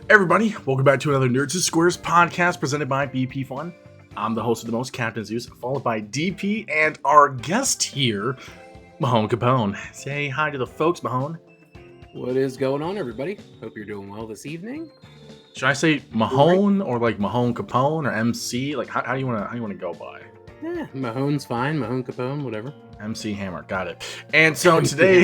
Everybody, welcome back to another Nerds and Squares podcast presented by BP Fun. I'm the host of the most, Captain Zeus, followed by DP and our guest here, Mahone Capone. Say hi to the folks, Mahone. What is going on, everybody? Hope you're doing well this evening. Should I say Mahone or like Mahone Capone or MC? Like how do you want to go by? Yeah, Mahone's fine. Mahone Capone, whatever. MC Hammer, got it. And so today,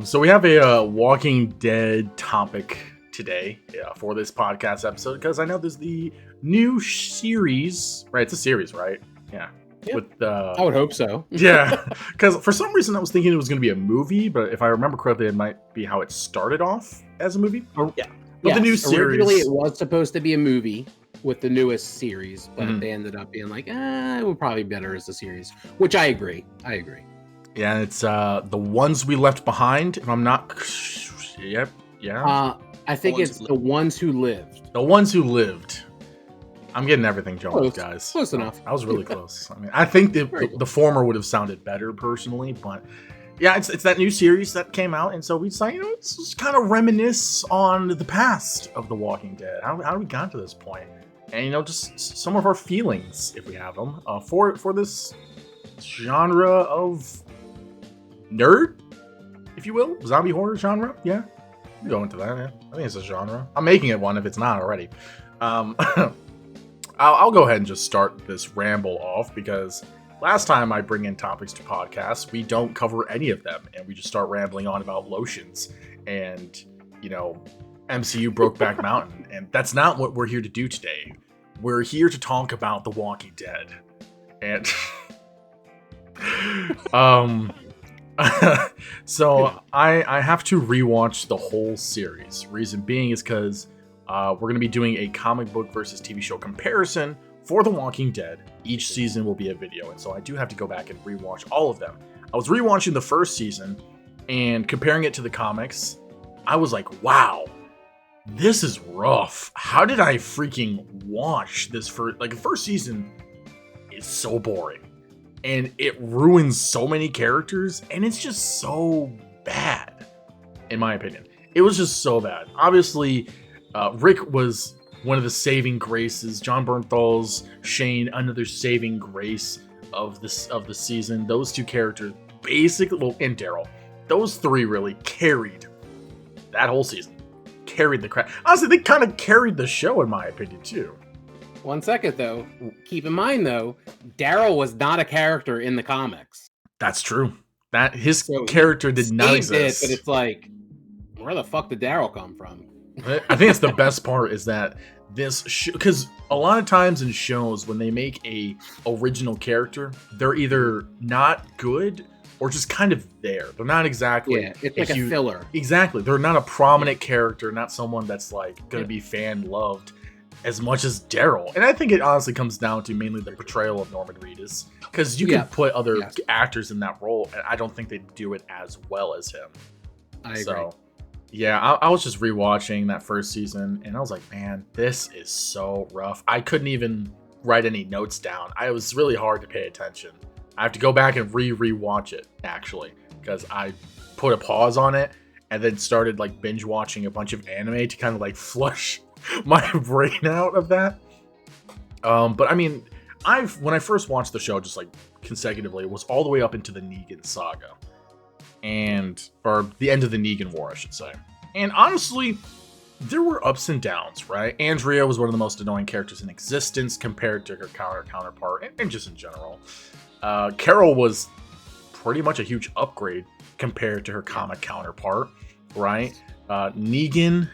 so we have a Walking Dead topic today for this podcast episode because I know there's the new series, right? It's a series, right? Yeah. Yep. With I would hope so. Yeah, because for some reason I was thinking it was going to be a movie, but if I remember correctly, it might be how it started off as a movie. Yeah. But the new series. Originally, it was supposed to be a movie with the newest series, but they ended up being like, it would probably be better as a series, which I agree. Yeah, it's The Ones We Left Behind, if I'm not... Yep, yeah. I think it's The Ones Who Lived. The Ones Who Lived. I'm getting everything jumbled, guys. Close enough. I was really close. I mean, I think the former would have sounded better personally, but yeah, it's that new series that came out, and so we decided, let's just kind of reminisce on the past of The Walking Dead. How we got to this point, and just some of our feelings, if we have them, for this genre of nerd, if you will, zombie horror genre. Yeah, I'm going to that. Yeah. I think it's a genre. I'm making it one if it's not already. I'll go ahead and just start this ramble off because last time I bring in topics to podcasts, we don't cover any of them, and we just start rambling on about lotions and, MCU Brokeback Mountain, and that's not what we're here to do today. We're here to talk about The Walking Dead, and so I have to rewatch the whole series. Reason being is because we're going to be doing a comic book versus TV show comparison for The Walking Dead. Each season will be a video, and so I do have to go back and rewatch all of them. I was rewatching the first season and comparing it to the comics. I was like, wow, this is rough. How did I freaking watch this the first season is so boring, and it ruins so many characters, and it's just so bad, in my opinion. It was just so bad. Obviously, Rick was one of the saving graces. John Bernthal's Shane, another saving grace of the season. Those two characters basically, and Daryl, those three really carried that whole season. Carried the crap. Honestly, they kind of carried the show, in my opinion, too. 1 second, though. Keep in mind, though, Daryl was not a character in the comics. That's true. His character did not exist. But it's like, where the fuck did Daryl come from? I think it's the best part is that this show, because a lot of times in shows when they make a original character, they're either not good or just kind of there. They're not exactly it's like a filler. Exactly. They're not a prominent character, not someone that's like going to be fan loved as much as Daryl. And I think it honestly comes down to mainly the portrayal of Norman Reedus, because you can put other actors in that role, and I don't think they do it as well as him. I agree. Yeah, I was just rewatching that first season, and I was like, man, this is so rough. I couldn't even write any notes down. It was really hard to pay attention. I have to go back and rewatch it, actually, because I put a pause on it and then started like binge watching a bunch of anime to kind of like flush my brain out of that. But I mean, when I first watched the show, just like consecutively, it was all the way up into the Negan saga. Or the end of the Negan War, I should say. And honestly, there were ups and downs, right? Andrea was one of the most annoying characters in existence compared to her counterpart, and just in general. Carol was pretty much a huge upgrade compared to her comic counterpart, right? Negan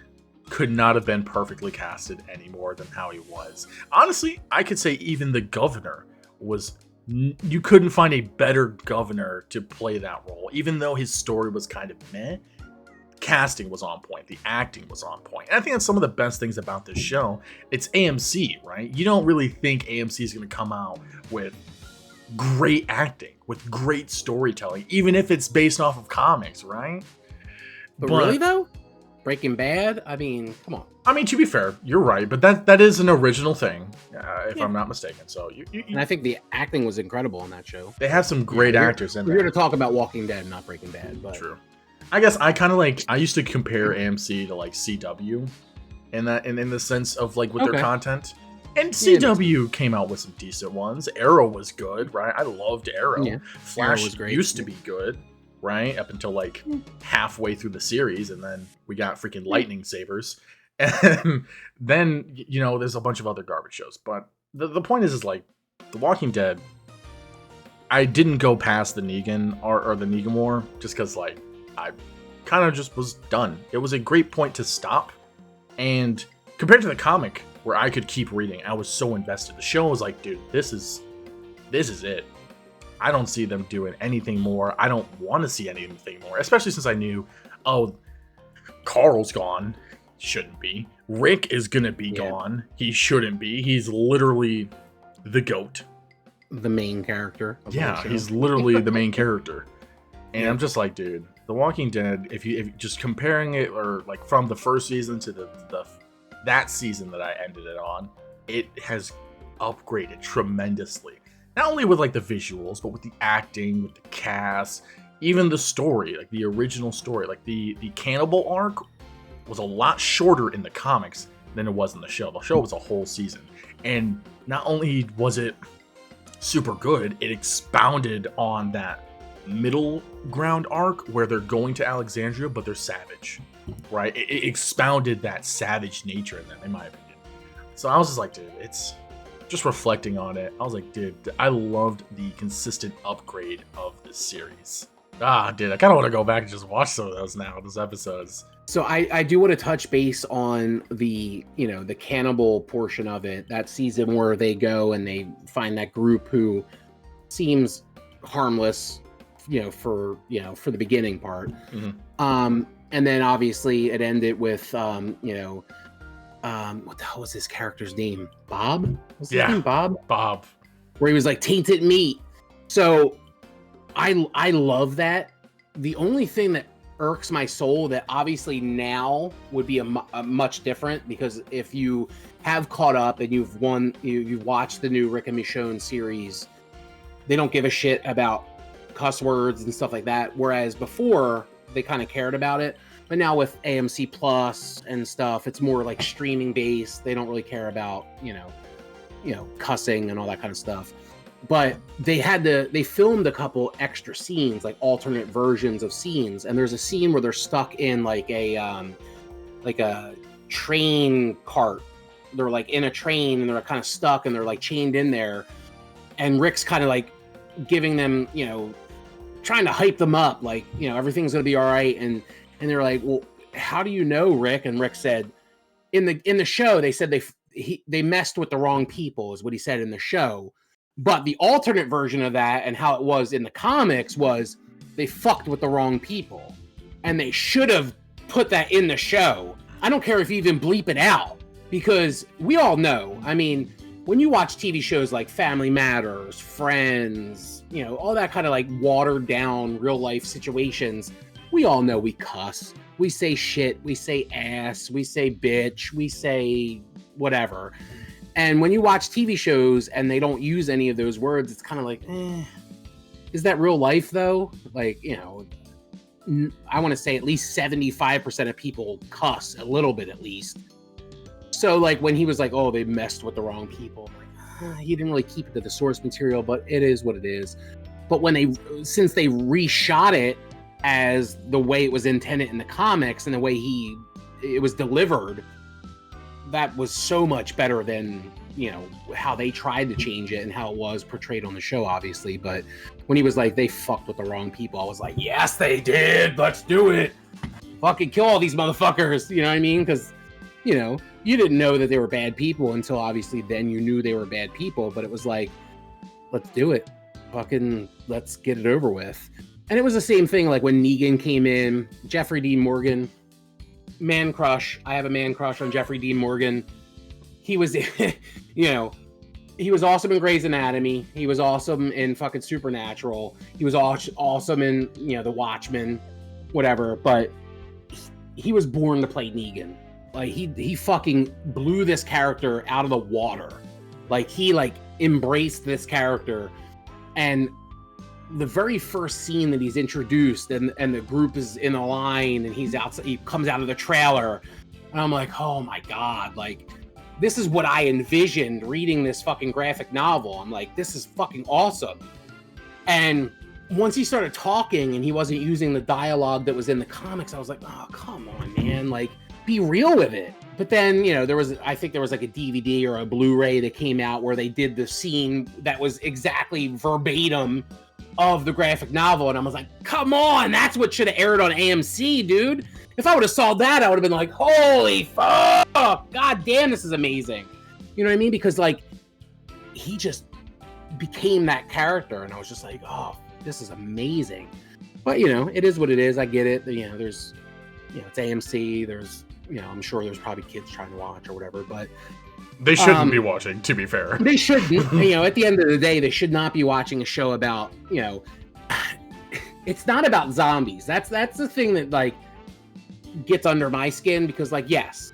could not have been perfectly casted any more than how he was. Honestly, I could say even the governor was... You couldn't find a better governor to play that role, even though his story was kind of meh. Casting was on point. The acting was on point. And I think that's some of the best things about this show. It's AMC, right? You don't really think AMC is going to come out with great acting, with great storytelling, even if it's based off of comics, right? But really, though? Breaking Bad? I mean, come on. I mean, to be fair, you're right, but that is an original thing, if I'm not mistaken. So, and I think the acting was incredible on that show. They have some great actors in there. We're here to talk about Walking Dead, not Breaking Bad. But true. I guess I kind of like, I used to compare AMC to like CW in that, and in the sense of like with their content. And CW came out with some decent ones. Arrow was good, right? I loved Arrow. Yeah. Flash Arrow was great. used to be good, right? Up until like halfway through the series, and then we got freaking lightning sabers. And then, you know, there's a bunch of other garbage shows. But the point is like, The Walking Dead, I didn't go past the Negan or the Negan War just because like I kind of just was done. It was a great point to stop, and compared to the comic where I could keep reading, I was so invested. The show was like, dude, this is it. I don't see them doing anything more. I don't want to see anything more, especially since I knew, oh, Carl's gone. Shouldn't be. Rick is gonna be gone. He shouldn't be. He's literally the GOAT. The main character. Yeah, he's literally the main character. And I'm just like, dude, The Walking Dead, if you just comparing it, or like from the first season to that season that I ended it on, it has upgraded tremendously. Not only with like the visuals, but with the acting, with the cast, even the story, like the original story, like the cannibal arc was a lot shorter in the comics than it was in the show. The show was a whole season. And not only was it super good, it expounded on that middle ground arc where they're going to Alexandria, but they're savage, right? It expounded that savage nature in them, in my opinion. So I was just like, dude, it's just reflecting on it. I was like, dude, I loved the consistent upgrade of this series. Dude, I kind of want to go back and just watch some of those now, those episodes. So I do want to touch base on the, you know, the cannibal portion of it, that season where they go and they find that group who seems harmless, for the beginning part. Mm-hmm. And then obviously it ended with, what the hell was his character's name? Bob? Was his name Bob? Bob. Where he was like tainted meat. So I love that. The only thing that irks my soul that obviously now would be a much different, because if you have caught up and you've watched the new Rick and Michonne series, they don't give a shit about cuss words and stuff like that. Whereas before they kind of cared about it, but now with AMC Plus and stuff, it's more like streaming based. They don't really care about, cussing and all that kind of stuff. But they filmed a couple extra scenes, like alternate versions of scenes. And there's a scene where they're stuck in like a train cart. They're like in a train and they're kind of stuck and they're like chained in there. And Rick's kind of like giving them, trying to hype them up, like, everything's going to be all right. And they're like, well, how do you know, Rick? And Rick said in the show, they said they messed with the wrong people, is what he said in the show. But the alternate version of that and how it was in the comics was they fucked with the wrong people. And they should have put that in the show. I don't care if you even bleep it out, because we all know. I mean, when you watch TV shows like Family Matters, Friends, all that kind of like watered down real life situations, we all know we cuss. We say shit. We say ass. We say bitch. We say whatever. And when you watch TV shows and they don't use any of those words, it's kind of like, is that real life though? Like, I want to say at least 75% of people cuss a little bit at least. So like when he was like, oh, they messed with the wrong people, like, he didn't really keep it to the source material, but it is what it is. But since they reshot it as the way it was intended in the comics and the way it was delivered, that was so much better than, how they tried to change it and how it was portrayed on the show, obviously. But when he was like, they fucked with the wrong people, I was like, yes, they did. Let's do it. Fucking kill all these motherfuckers. You know what I mean? Because, you didn't know that they were bad people until obviously then you knew they were bad people. But it was like, let's do it. Fucking let's get it over with. And it was the same thing like when Negan came in, Jeffrey Dean Morgan. Man crush. I have a man crush on Jeffrey Dean Morgan. He was, he was awesome in Grey's Anatomy. He was awesome in fucking Supernatural. He was awesome in, The Watchmen, whatever. But he was born to play Negan. Like he fucking blew this character out of the water. Like he embraced this character. And the very first scene that he's introduced and the group is in a line and he's outside, he comes out of the trailer, and I'm like, oh my God, like, this is what I envisioned reading this fucking graphic novel. I'm like, this is fucking awesome. And once he started talking and he wasn't using the dialogue that was in the comics, I was like, oh, come on, man, like, be real with it. But then, you know, I think there was like a DVD or a Blu-ray that came out where they did the scene that was exactly verbatim of the graphic novel, and I was like, come on, that's what should have aired on AMC, dude. If I would have saw that, I would have been like, holy fuck, god damn, this is amazing. You know what I mean? Because like, he just became that character, and I was just like, oh, this is amazing. But you know, it is what it is. I get it. You know, there's, you know, it's AMC, there's, you know, I'm sure there's probably kids trying to watch or whatever, but they shouldn't be watching, to be fair. They shouldn't. You know, at the end of the day, they should not be watching a show about, you know, it's not about zombies. That's the thing that like gets under my skin, because like, yes,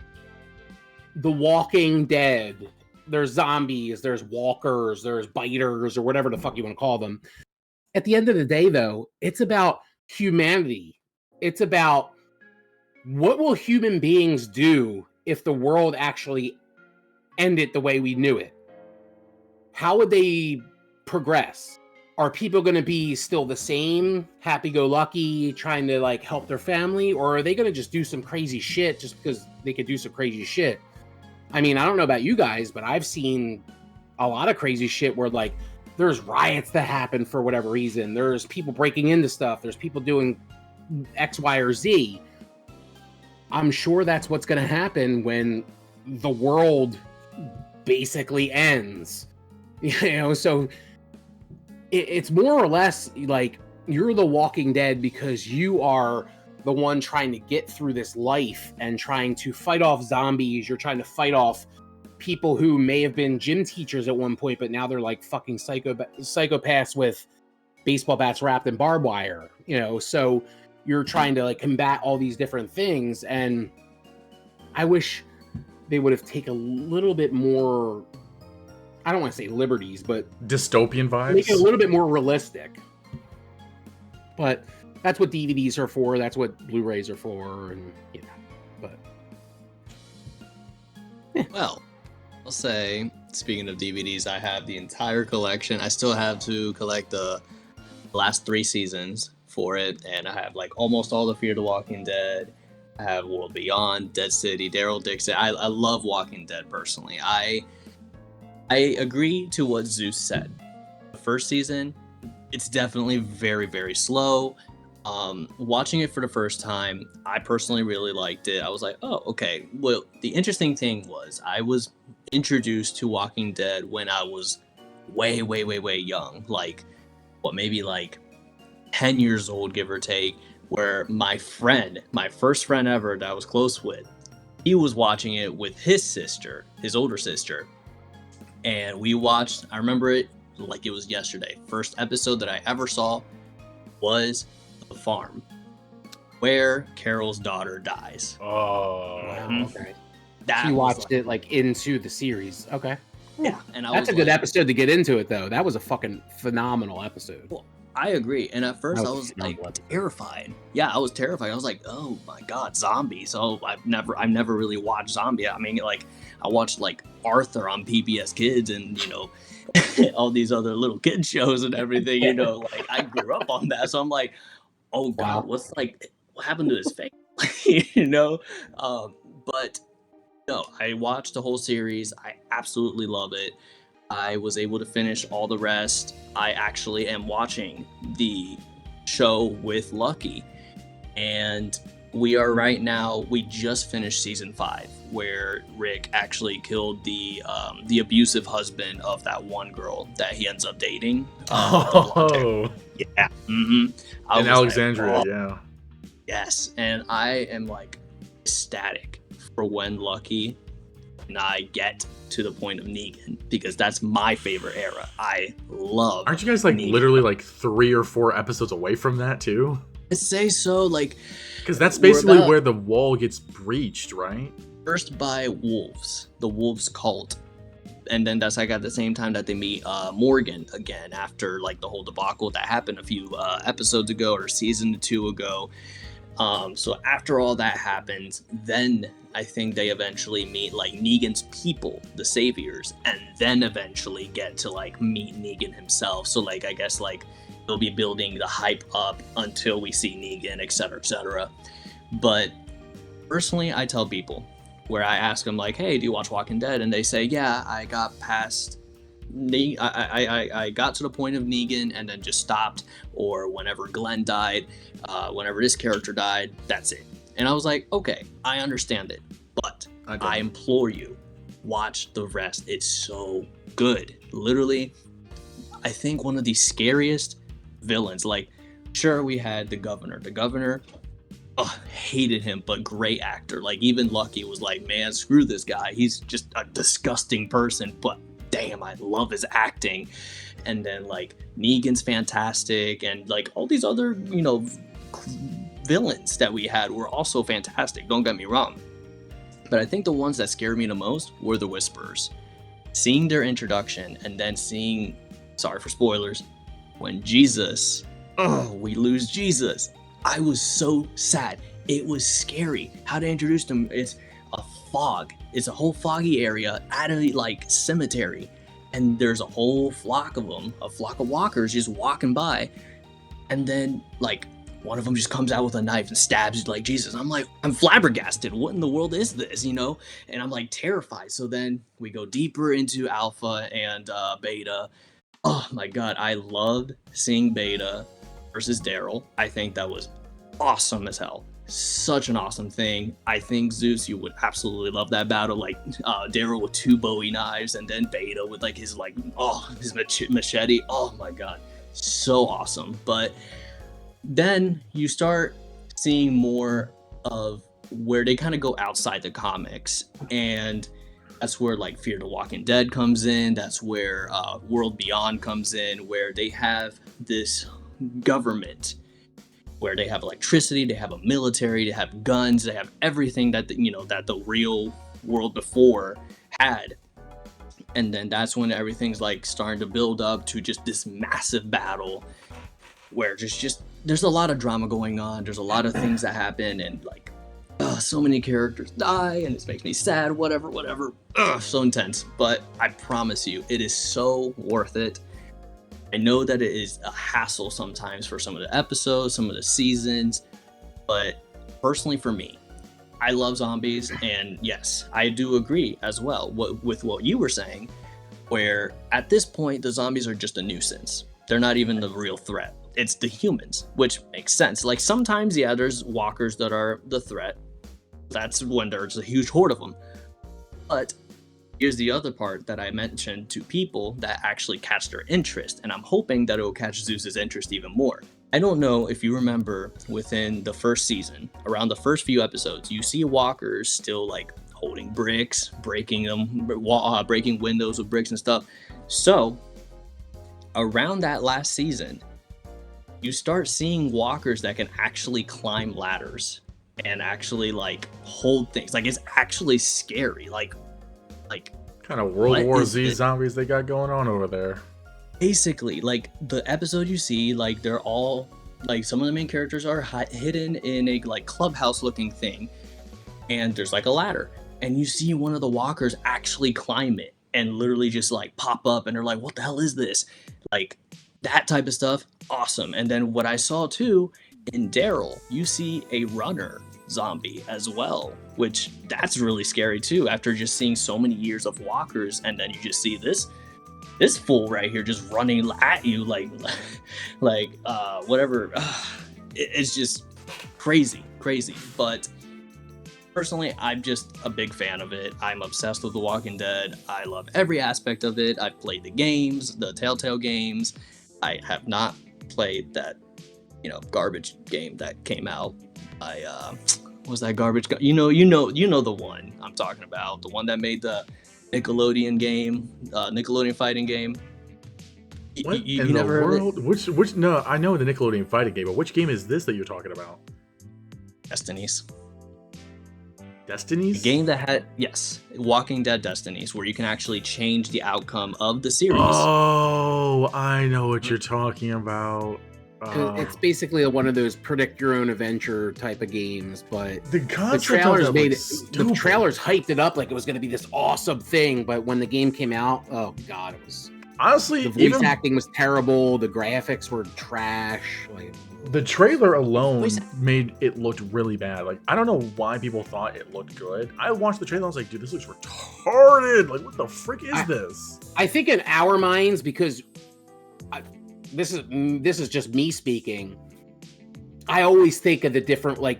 The Walking Dead, there's zombies, there's walkers, there's biters, or whatever the fuck you want to call them. At the end of the day, though, it's about humanity. It's about what will human beings do if the world actually end it the way we knew it? How would they progress? Are people going to be still the same, happy-go-lucky, trying to like help their family, or are they going to just do some crazy shit just because they could do some crazy shit? I mean, I don't know about you guys, but I've seen a lot of crazy shit where like there's riots that happen for whatever reason. There's people breaking into stuff. There's people doing X, Y, or Z. I'm sure that's what's going to happen when the world basically ends, you know. So it's more or less like you're the Walking Dead because you are the one trying to get through this life and trying to fight off zombies. You're trying to fight off people who may have been gym teachers at one point, but now they're like fucking psychopaths with baseball bats wrapped in barbed wire, you know. So you're trying to like combat all these different things, and I wish they would have taken a little bit more, I don't want to say liberties, but dystopian vibes. Make it a little bit more realistic. But that's what DVDs are for. That's what Blu-rays are for, and you know. But well, I'll say, speaking of DVDs, I have the entire collection. I still have to collect the last 3 seasons for it, and I have like almost all the Fear the Walking Dead. I have World Beyond, Dead City, Daryl Dixon. I love Walking Dead personally. I agree to what Zeus said. The first season, it's definitely very, very slow. Watching it for the first time, I personally really liked it. I was like, oh, okay. Well, the interesting thing was I was introduced to Walking Dead when I was way, way, way, way young. Like, maybe like 10 years old, give or take. Where my first friend ever that I was close with, he was watching it with his sister, his older sister. And we watched, I remember it like it was yesterday. First episode that I ever saw was The Farm, where Carol's daughter dies. Oh, wow, okay. You watched it like into the series. Okay. Yeah. And that's a good episode to get into it, though. That was a fucking phenomenal episode. Well, I agree. And at first I was like terrified. Yeah, I was terrified. I was like, oh my God, zombies. Oh, I've never really watched zombie. I mean, like I watched like Arthur on PBS Kids and, you know, all these other little kid shows and everything, you know, like I grew up on that. So I'm like, oh God, what happened to his face? You know? But no, I watched the whole series. I absolutely love it. I was able to finish all the rest. I actually am watching the show with Lucky. And we just finished season 5, where Rick actually killed the abusive husband of that one girl that he ends up dating. Oh. Yeah. Mm-hmm. In Alexandria, yeah. Yes. And I am like ecstatic for when Lucky and I get to the point of Negan, because that's my favorite era. I love. Aren't you guys like Negan. Literally like 3 or 4 episodes away from that too? I say so, like, because that's basically where the wall gets breached, right? First by wolves, the wolves cult. And then that's like at the same time that they meet Morgan again after like the whole debacle that happened a few episodes ago or season 2 ago. So after all that happens, then I think they eventually meet like Negan's people, the saviors, and then eventually get to like meet Negan himself. So like I guess like they'll be building the hype up until we see Negan, etc., etc. But personally, I tell people where I ask them like, "Hey, do you watch Walking Dead?" And they say, "Yeah, I got past." I got to the point of Negan and then just stopped, or whenever Glenn died, whenever this character died, that's it. And I was like, okay, I understand it, but I implore you, watch the rest. It's so good. Literally, I think one of the scariest villains. Like, sure, we had the governor. The governor, hated him, but great actor. Like, even Lucky was like, man, screw this guy. He's just a disgusting person, but damn, I love his acting. And then like Negan's fantastic, and like all these other, villains that we had were also fantastic, don't get me wrong. But I think the ones that scared me the most were the Whisperers. Seeing their introduction and then seeing, sorry for spoilers, when we lose Jesus. I was so sad. It was scary. How they introduced him is a fog. It's a whole foggy area at a like cemetery, and there's a whole flock of them, a flock of walkers just walking by, and then like one of them just comes out with a knife and stabs like Jesus. I'm flabbergasted. What in the world is this, And I'm like terrified. So then we go deeper into Alpha and Beta. Oh my god, I loved seeing Beta versus Daryl. I think that was awesome as hell. Such an awesome thing. I think Zeus, you would absolutely love that battle. Like Daryl with 2 Bowie knives, and then Beta with like his machete. Oh my god, so awesome. But then you start seeing more of where they kind of go outside the comics, and that's where like Fear the Walking Dead comes in. That's where World Beyond comes in, where they have this government where they have electricity, they have a military, they have guns, they have everything that that the real world before had. And then that's when everything's like starting to build up to just this massive battle where just there's a lot of drama going on. There's a lot of things that happen, and like so many characters die, and it makes me sad. Whatever. So intense. But I promise you, it is so worth it. I know that it is a hassle sometimes for some of the episodes, some of the seasons, but personally for me, I love zombies, and yes, I do agree as well with what you were saying, where at this point the zombies are just a nuisance. They're not even the real threat. It's the humans, which makes sense. Like sometimes, yeah, there's walkers that are the threat. That's when there's a huge horde of them. But here's the other part that I mentioned to people that actually catch their interest, and I'm hoping that it will catch Zeus's interest even more. I don't know if you remember within the first season, around the first few episodes, you see walkers still like holding bricks, breaking them, breaking windows with bricks and stuff. So around that last season, you start seeing walkers that can actually climb ladders and actually like hold things. Like it's actually scary. Like kind of World War Z zombies they got going on over there. Basically, like the episode you see, like they're all like some of the main characters are hidden in a like clubhouse looking thing, and there's like a ladder, and you see one of the walkers actually climb it and literally just like pop up, and they're like, what the hell is this? Like that type of stuff, awesome. And then what I saw too in Daryl, you see a runner zombie as well, which that's really scary too, after just seeing so many years of walkers, and then you just see this fool right here just running at you like whatever. It's just crazy. But personally, I'm just a big fan of it. I'm obsessed with The Walking Dead. I love every aspect of it. I've played the games, the Telltale games. I have not played that garbage game that came out. What was that garbage? You know the one I'm talking about. The one that made the Nickelodeon game, Nickelodeon fighting game. What you in never the world? Which? No, I know the Nickelodeon fighting game, but which game is this that you're talking about? Destinies. Destinies? A game that had, yes, Walking Dead Destinies, where you can actually change the outcome of the series. Oh, I know what you're talking about. It's basically one of those predict your own adventure type of games, but the the trailers the trailers hyped it up like it was going to be this awesome thing, but when the game came out, oh god, it was honestly, the voice acting was terrible, the graphics were trash. Like the trailer alone made it looked really bad. Like I don't know why people thought it looked good. I watched the trailer, I was like, dude, this looks retarded. Like what the frick is this? I think in our minds, because this is just me speaking, I always think of the different, like,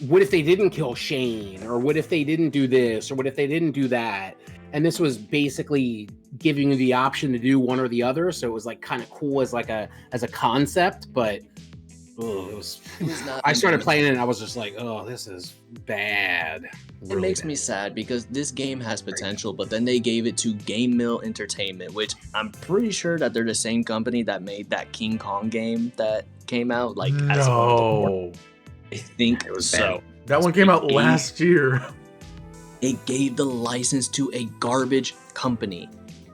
what if they didn't kill Shane, or what if they didn't do this, or what if they didn't do that? And this was basically giving you the option to do one or the other, so it was like kind of cool as a concept, but it was not. I started playing it and I was just like, oh, this is bad. It makes me sad because this game has potential, but then they gave it to Game Mill Entertainment, which I'm pretty sure that they're the same company that made that King Kong game that came out. Like, no, I think it was so. That one came out last year. It gave the license to a garbage company,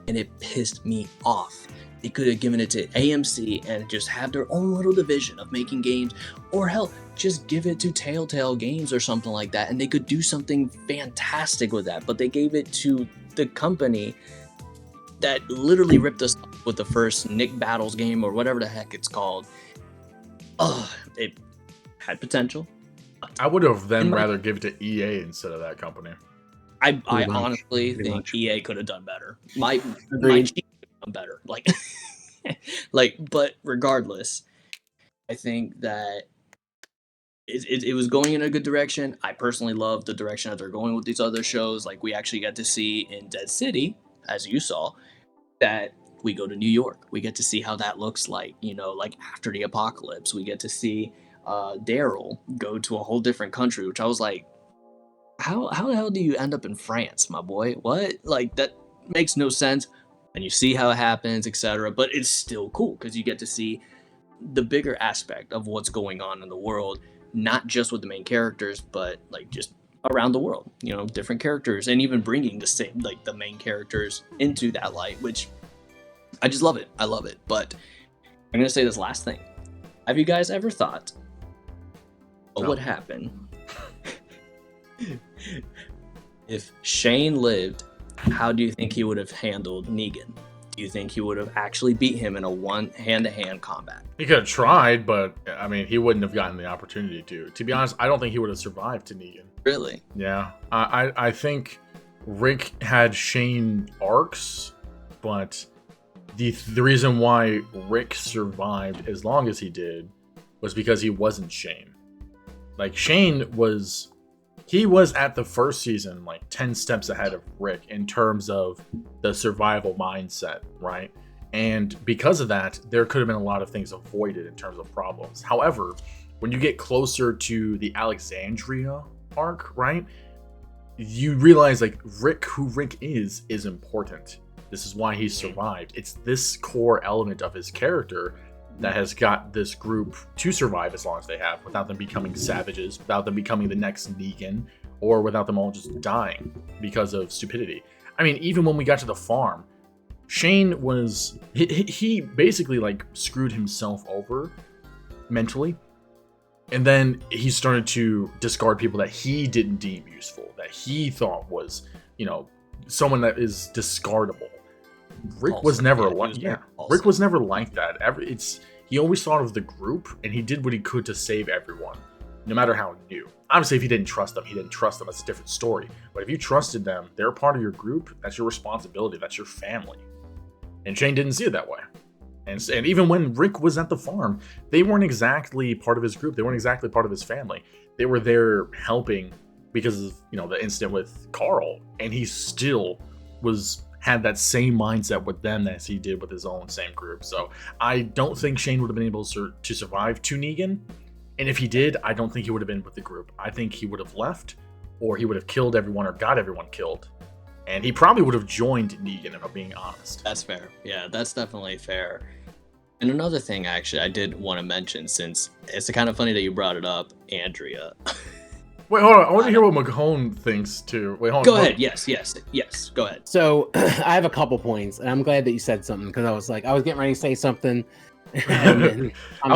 and it pissed me off. They could have given it to AMC and just have their own little division of making games, or hell, just give it to Telltale Games or something like that, and they could do something fantastic with that. But they gave it to the company that literally ripped us off with the first Nick Battles game or whatever the heck it's called. It had potential. I would have then rather give it to EA instead of that company. I honestly think EA could have done better. My team better, but regardless, I think that it was going in a good direction. I personally love the direction that they're going with these other shows. Like, we actually get to see in Dead City, as you saw, that we go to New York. We get to see how that looks like, like after the apocalypse. We get to see Daryl go to a whole different country, which I was like, how the hell do you end up in France, my boy? What? Like, that makes no sense. And you see how it happens, etc. But it's still cool because you get to see the bigger aspect of what's going on in the world, not just with the main characters, but like just around the world, different characters, and even bringing the main characters into that light, which I just love it. I love it. But I'm gonna say this last thing. Have you guys ever thought what would happen if Shane lived? How do you think he would have handled Negan? Do you think he would have actually beat him in a hand-to-hand combat? He could have tried, but I mean, he wouldn't have gotten the opportunity to. To be honest, I don't think he would have survived to Negan. Really? Yeah. I think Rick had Shane arcs, but the reason why Rick survived as long as he did was because he wasn't Shane. Like, Shane was... He was at the first season like 10 steps ahead of Rick in terms of the survival mindset, right? And because of that, there could have been a lot of things avoided in terms of problems. However, when you get closer to the Alexandria arc, right, you realize like who Rick is important. This is why he survived. It's this core element of his character that has got this group to survive as long as they have, without them becoming savages, without them becoming the next Negan, or without them all just dying because of stupidity. I mean, even when we got to the farm, Shane was... He basically, like, screwed himself over mentally, and then he started to discard people that he didn't deem useful, that he thought was, someone that is discardable. Rick was never Rick was never like that. He always thought of the group, and he did what he could to save everyone, no matter how new. Obviously, if he didn't trust them, That's a different story. But if you trusted them, they're part of your group. That's your responsibility. That's your family. And Shane didn't see it that way. And even when Rick was at the farm, they weren't exactly part of his group. They weren't exactly part of his family. They were there helping because of the incident with Carl, and he still had that same mindset with them as he did with his own same group. So I don't think Shane would have been able to survive to Negan. And if he did, I don't think he would have been with the group. I think he would have left, or he would have killed everyone or got everyone killed. And he probably would have joined Negan, if I'm being honest. That's fair. Yeah, that's definitely fair. And another thing, actually, I did want to mention, since it's kind of funny that you brought it up, Andrea. Wait, hold on. I want to hear what Mahone thinks too. Wait, hold on. Go ahead. Yes. Go ahead. So I have a couple points, and I'm glad that you said something because I was getting ready to say something, and then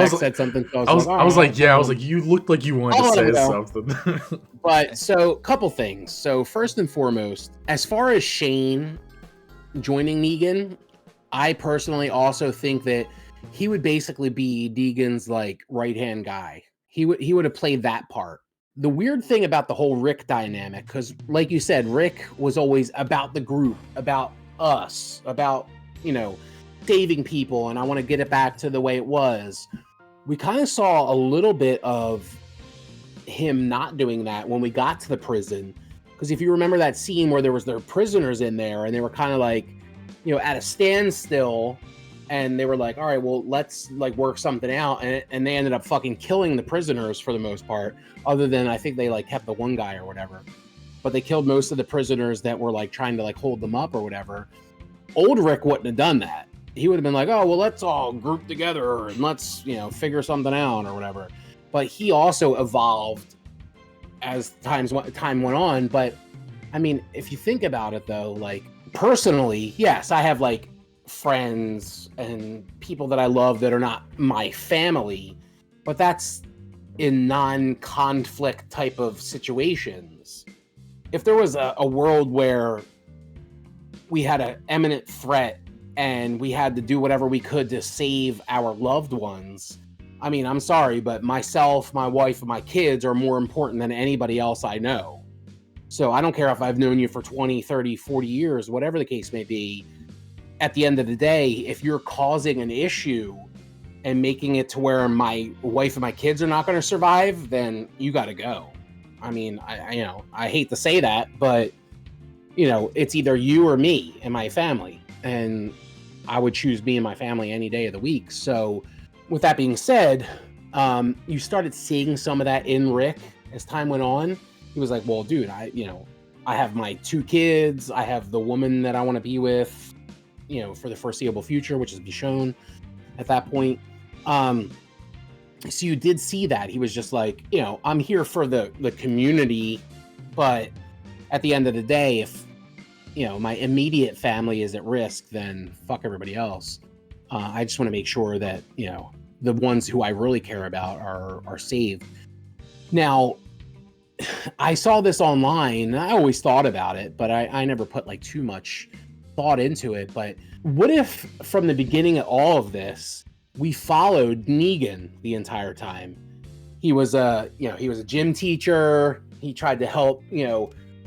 said something. So I was like, you looked like you wanted to say something. But so, couple things. So first and foremost, as far as Shane joining Negan, I personally also think that he would basically be Negan's like right-hand guy. He would have played that part. The weird thing about the whole Rick dynamic, because like you said, Rick was always about the group, about us, about, saving people, and I want to get it back to the way it was. We kind of saw a little bit of him not doing that when we got to the prison. Because if you remember that scene where there were prisoners in there, and they were kind of like, at a standstill, and they were like, all right, well, let's like work something out. And they ended up fucking killing the prisoners for the most part, other than I think they like kept the one guy or whatever. But they killed most of the prisoners that were like trying to like hold them up or whatever. Old Rick wouldn't have done that. He would have been like, oh, well, let's all group together and let's, figure something out or whatever. But he also evolved as time went on. But I mean, if you think about it though, like personally, yes, I have like friends and people that I love that are not my family, but that's in non-conflict type of situations. If there was a world where we had an imminent threat and we had to do whatever we could to save our loved ones, I mean, I'm sorry, but myself, my wife, and my kids are more important than anybody else I know. So I don't care if I've known you for 20, 30, 40 years, whatever the case may be. At the end of the day, if you're causing an issue and making it to where my wife and my kids are not going to survive, then you got to go. I mean, I hate to say that, but it's either you or me and my family, and I would choose me and my family any day of the week. So with that being said, you started seeing some of that in Rick as time went on. He was like, well, dude, I have my 2 kids. I have the woman that I want to be with, for the foreseeable future, which is Michonne at that point. So you did see that. He was just like, I'm here for the community, but at the end of the day, if, my immediate family is at risk, then fuck everybody else. I just want to make sure that, the ones who I really care about are saved. Now, I saw this online. I always thought about it, but I never put like too much thought into it. But what if from the beginning of all of this, we followed Negan the entire time? He was a gym teacher. He tried to help,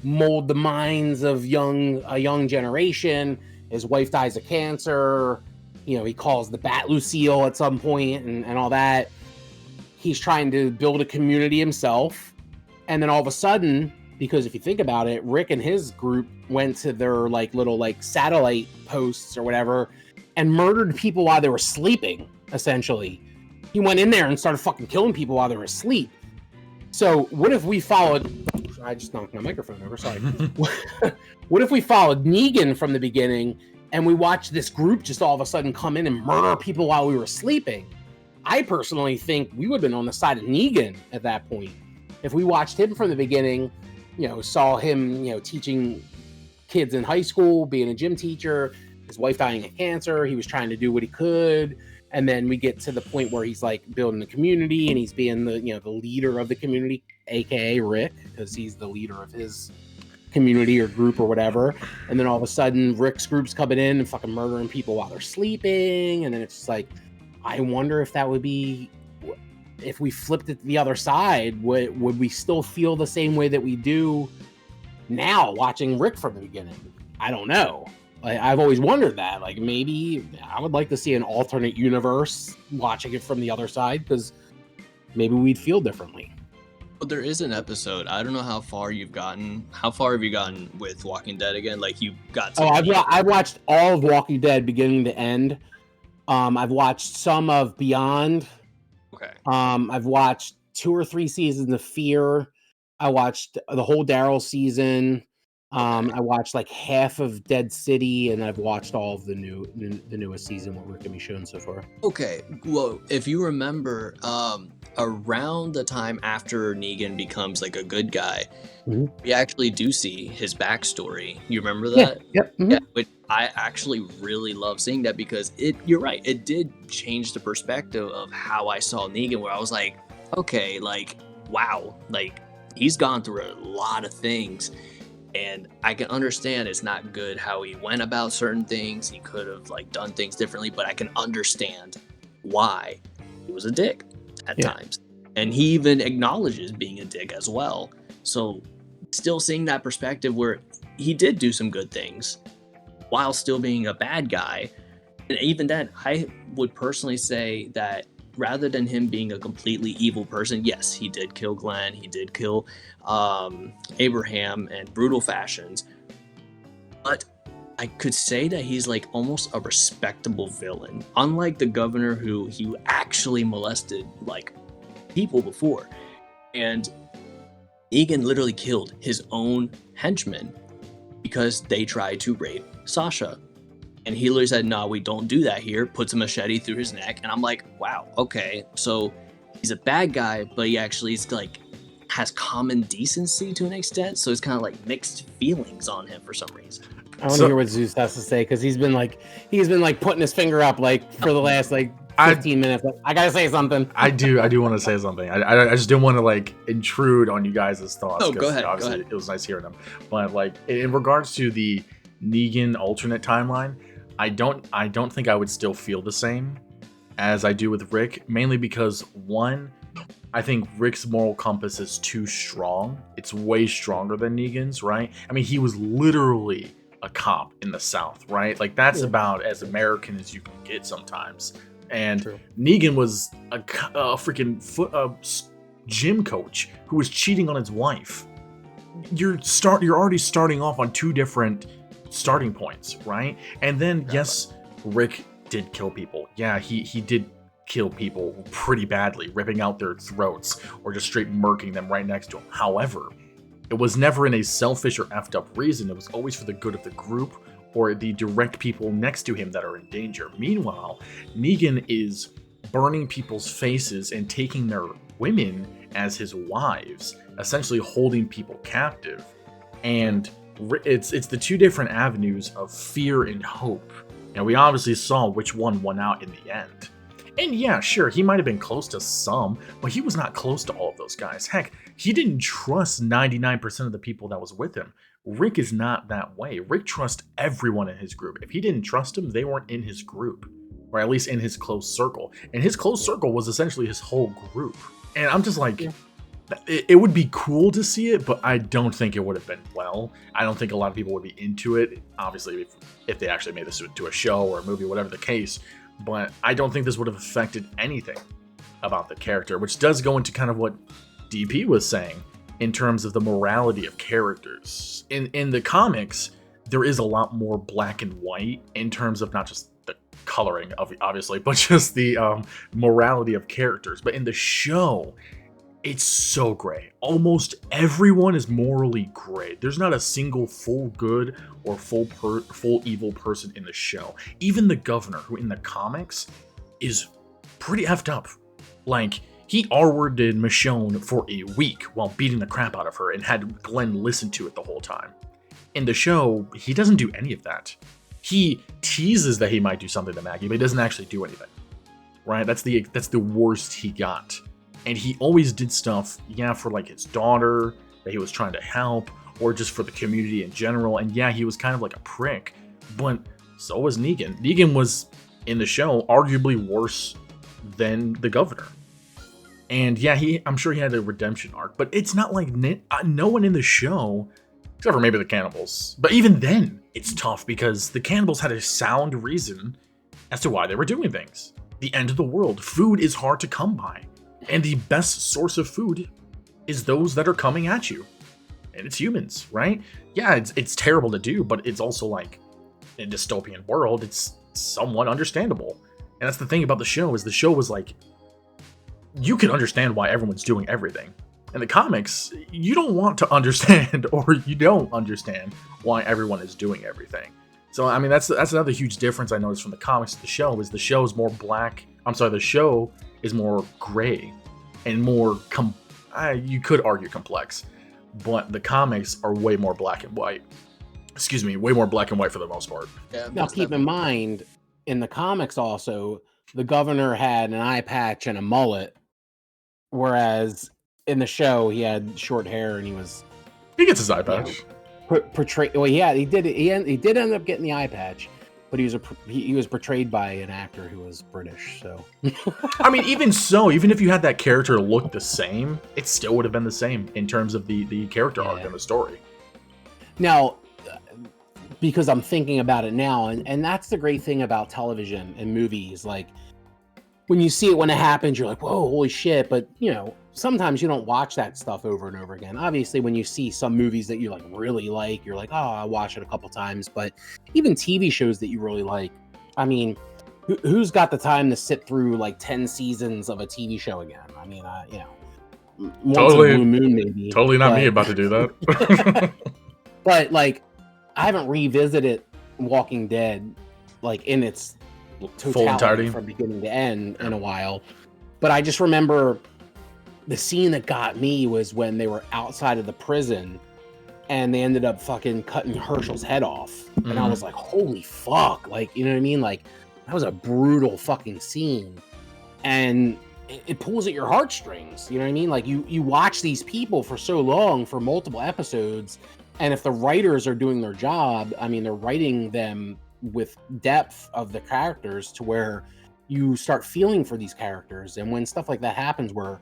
mold the minds of a young generation. His wife dies of cancer. He calls the Bat Lucille at some point and all that. He's trying to build a community himself. And then all of a sudden, because if you think about it, Rick and his group went to their like little like satellite posts or whatever and murdered people while they were sleeping, essentially. He went in there and started fucking killing people while they were asleep. So what if we followed... I just knocked my microphone over, sorry. What if we followed Negan from the beginning and we watched this group just all of a sudden come in and murder people while we were sleeping? I personally think we would have been on the side of Negan at that point. If we watched him from the beginning, saw him, teaching kids in high school, being a gym teacher, his wife dying of cancer, he was trying to do what he could. And then we get to the point where he's like building the community and he's being the leader of the community, AKA Rick, because he's the leader of his community or group or whatever. And then all of a sudden Rick's group's coming in and fucking murdering people while they're sleeping. And then it's just like, I wonder if that would be, if we flipped it to the other side, would we still feel the same way that we do now watching Rick from the beginning? I don't know. I've always wondered that. Like, maybe I would like to see an alternate universe watching it from the other side, because maybe we'd feel differently. But there is an episode. I don't know how far you've gotten. How far have you gotten with Walking Dead again? Like, you got to... I've watched all of Walking Dead beginning to end. I've watched some of Beyond. Okay. I've watched 2 or 3 seasons of Fear. I watched the whole Daryl season. I watched like half of Dead City, and I've watched all of the newest season what we're gonna be shown so far. Okay, well, if you remember, around the time after Negan becomes like a good guy, Mhm. we actually do see his backstory. You remember Yeah. that? Yep. Mhm. Yeah, which I actually really love seeing that because you're right, it did change the perspective of how I saw Negan, where I was like, okay, like, wow, like, he's gone through a lot of things. And I can understand it's not good how he went about certain things. He could have like done things differently, but I can understand why he was a dick at times. And he even acknowledges being a dick as well. So still seeing that perspective where he did do some good things while still being a bad guy. And even then, I would personally say that rather than him being a completely evil person, yes, he did kill Glenn, he did kill Abraham in brutal fashions, but I could say that he's like almost a respectable villain, unlike the governor who he actually molested like people before. And Negan literally killed his own henchmen because they tried to rape Sasha. And he literally said, no, we don't do that here, puts a machete through his neck. And I'm like, wow, okay. So he's a bad guy, but he actually is like has common decency to an extent. So it's kind of like mixed feelings on him for some reason. I want to hear what Zeus has to say because he's been like putting his finger up like for the last like 15 minutes. Like, I gotta say something. I do want to say something. I just didn't want to like intrude on you guys' thoughts. Oh, go ahead. Obviously, it was nice hearing them. But like in regards to the Negan alternate timeline, I don't think I would still feel the same as I do with Rick, mainly because one, I think Rick's moral compass is too strong. It's way stronger than Negan's, right? I mean, he was literally a cop in the South, right? Like that's about as American as you can get sometimes. And Negan was a freaking gym coach who was cheating on his wife. You're already starting off on two different starting points, right? And then yes, Rick did kill people. Yeah, he did kill people pretty badly, ripping out their throats or just straight murking them right next to him. However, it was never in a selfish or effed up reason. It was always for the good of the group or the direct people next to him that are in danger. Meanwhile, Negan is burning people's faces and taking their women as his wives, essentially holding people captive. And it's the two different avenues of fear and hope. And we obviously saw which one won out in the end. And yeah, sure, he might have been close to some, but he was not close to all of those guys. Heck, he didn't trust 99% of the people that was with him. Rick is not that way. Rick trusts everyone in his group. If he didn't trust them, they weren't in his group, or at least in his close circle. And his close circle was essentially his whole group. And I'm just like, it would be cool to see it, but I don't think it would have been well. I don't think a lot of people would be into it, obviously, if they actually made this into a show or a movie, whatever the case. But I don't think this would have affected anything about the character, which does go into kind of what DP was saying in terms of the morality of characters. In the comics, there is a lot more black and white in terms of not just the coloring, obviously, but just the morality of characters. But in the show, it's so gray. Almost everyone is morally gray. There's not a single full good or full evil person in the show. Even the governor, who in the comics is pretty effed up. Like, he R-worded Michonne for a week while beating the crap out of her and had Glenn listen to it the whole time. In the show, he doesn't do any of that. He teases that he might do something to Maggie, but he doesn't actually do anything. Right? That's the worst he got. And he always did stuff, yeah, for like his daughter that he was trying to help, or just for the community in general. And yeah, he was kind of like a prick, but so was Negan. Negan was, in the show, arguably worse than the governor. And yeah, I'm sure he had a redemption arc, but it's not like no one in the show, except for maybe the cannibals. But even then, it's tough because the cannibals had a sound reason as to why they were doing things. The end of the world. Food is hard to come by. And the best source of food is those that are coming at you. And it's humans, right? Yeah, it's terrible to do, but it's also like, in a dystopian world, it's somewhat understandable. And that's the thing about the show, is the show was like, you can understand why everyone's doing everything. In the comics, you don't want to understand, or you don't understand why everyone is doing everything. So I mean, that's another huge difference I noticed from the comics to the show. Is the show is more black. I'm sorry, the show is more gray and more you could argue complex, but the comics are way more black and white. Excuse me, way more black and white for the most part. Yeah, Now, keep in mind, in the comics also, the governor had an eye patch and a mullet, whereas in the show he had short hair and he gets his eye patch. Portrayed. Well, yeah, he did. He did end up getting the eye patch, but he was portrayed by an actor who was British. So, I mean, even so, even if you had that character look the same, it still would have been the same in terms of the character arc and the story. Now, because I'm thinking about it now, and that's the great thing about television and movies. Like, when you see it when it happens, you're like, whoa, holy shit. But, sometimes you don't watch that stuff over and over again. Obviously, when you see some movies that you really like, you're like, oh, I'll watch it a couple times. But even TV shows that you really like, I mean, who's got the time to sit through 10 seasons of a TV show again? I mean, once totally, a blue moon maybe. Totally not me about to do that. But I haven't revisited Walking Dead in its full entirety from beginning to end in a while. But I just remember the scene that got me was when they were outside of the prison and they ended up fucking cutting Herschel's head off. Mm-hmm. And I was like, holy fuck. You know what I mean? That was a brutal fucking scene. And it pulls at your heartstrings. You know what I mean? You watch these people for so long, for multiple episodes. And if the writers are doing their job, I mean, they're writing them with depth of the characters to where you start feeling for these characters. And when stuff like that happens where,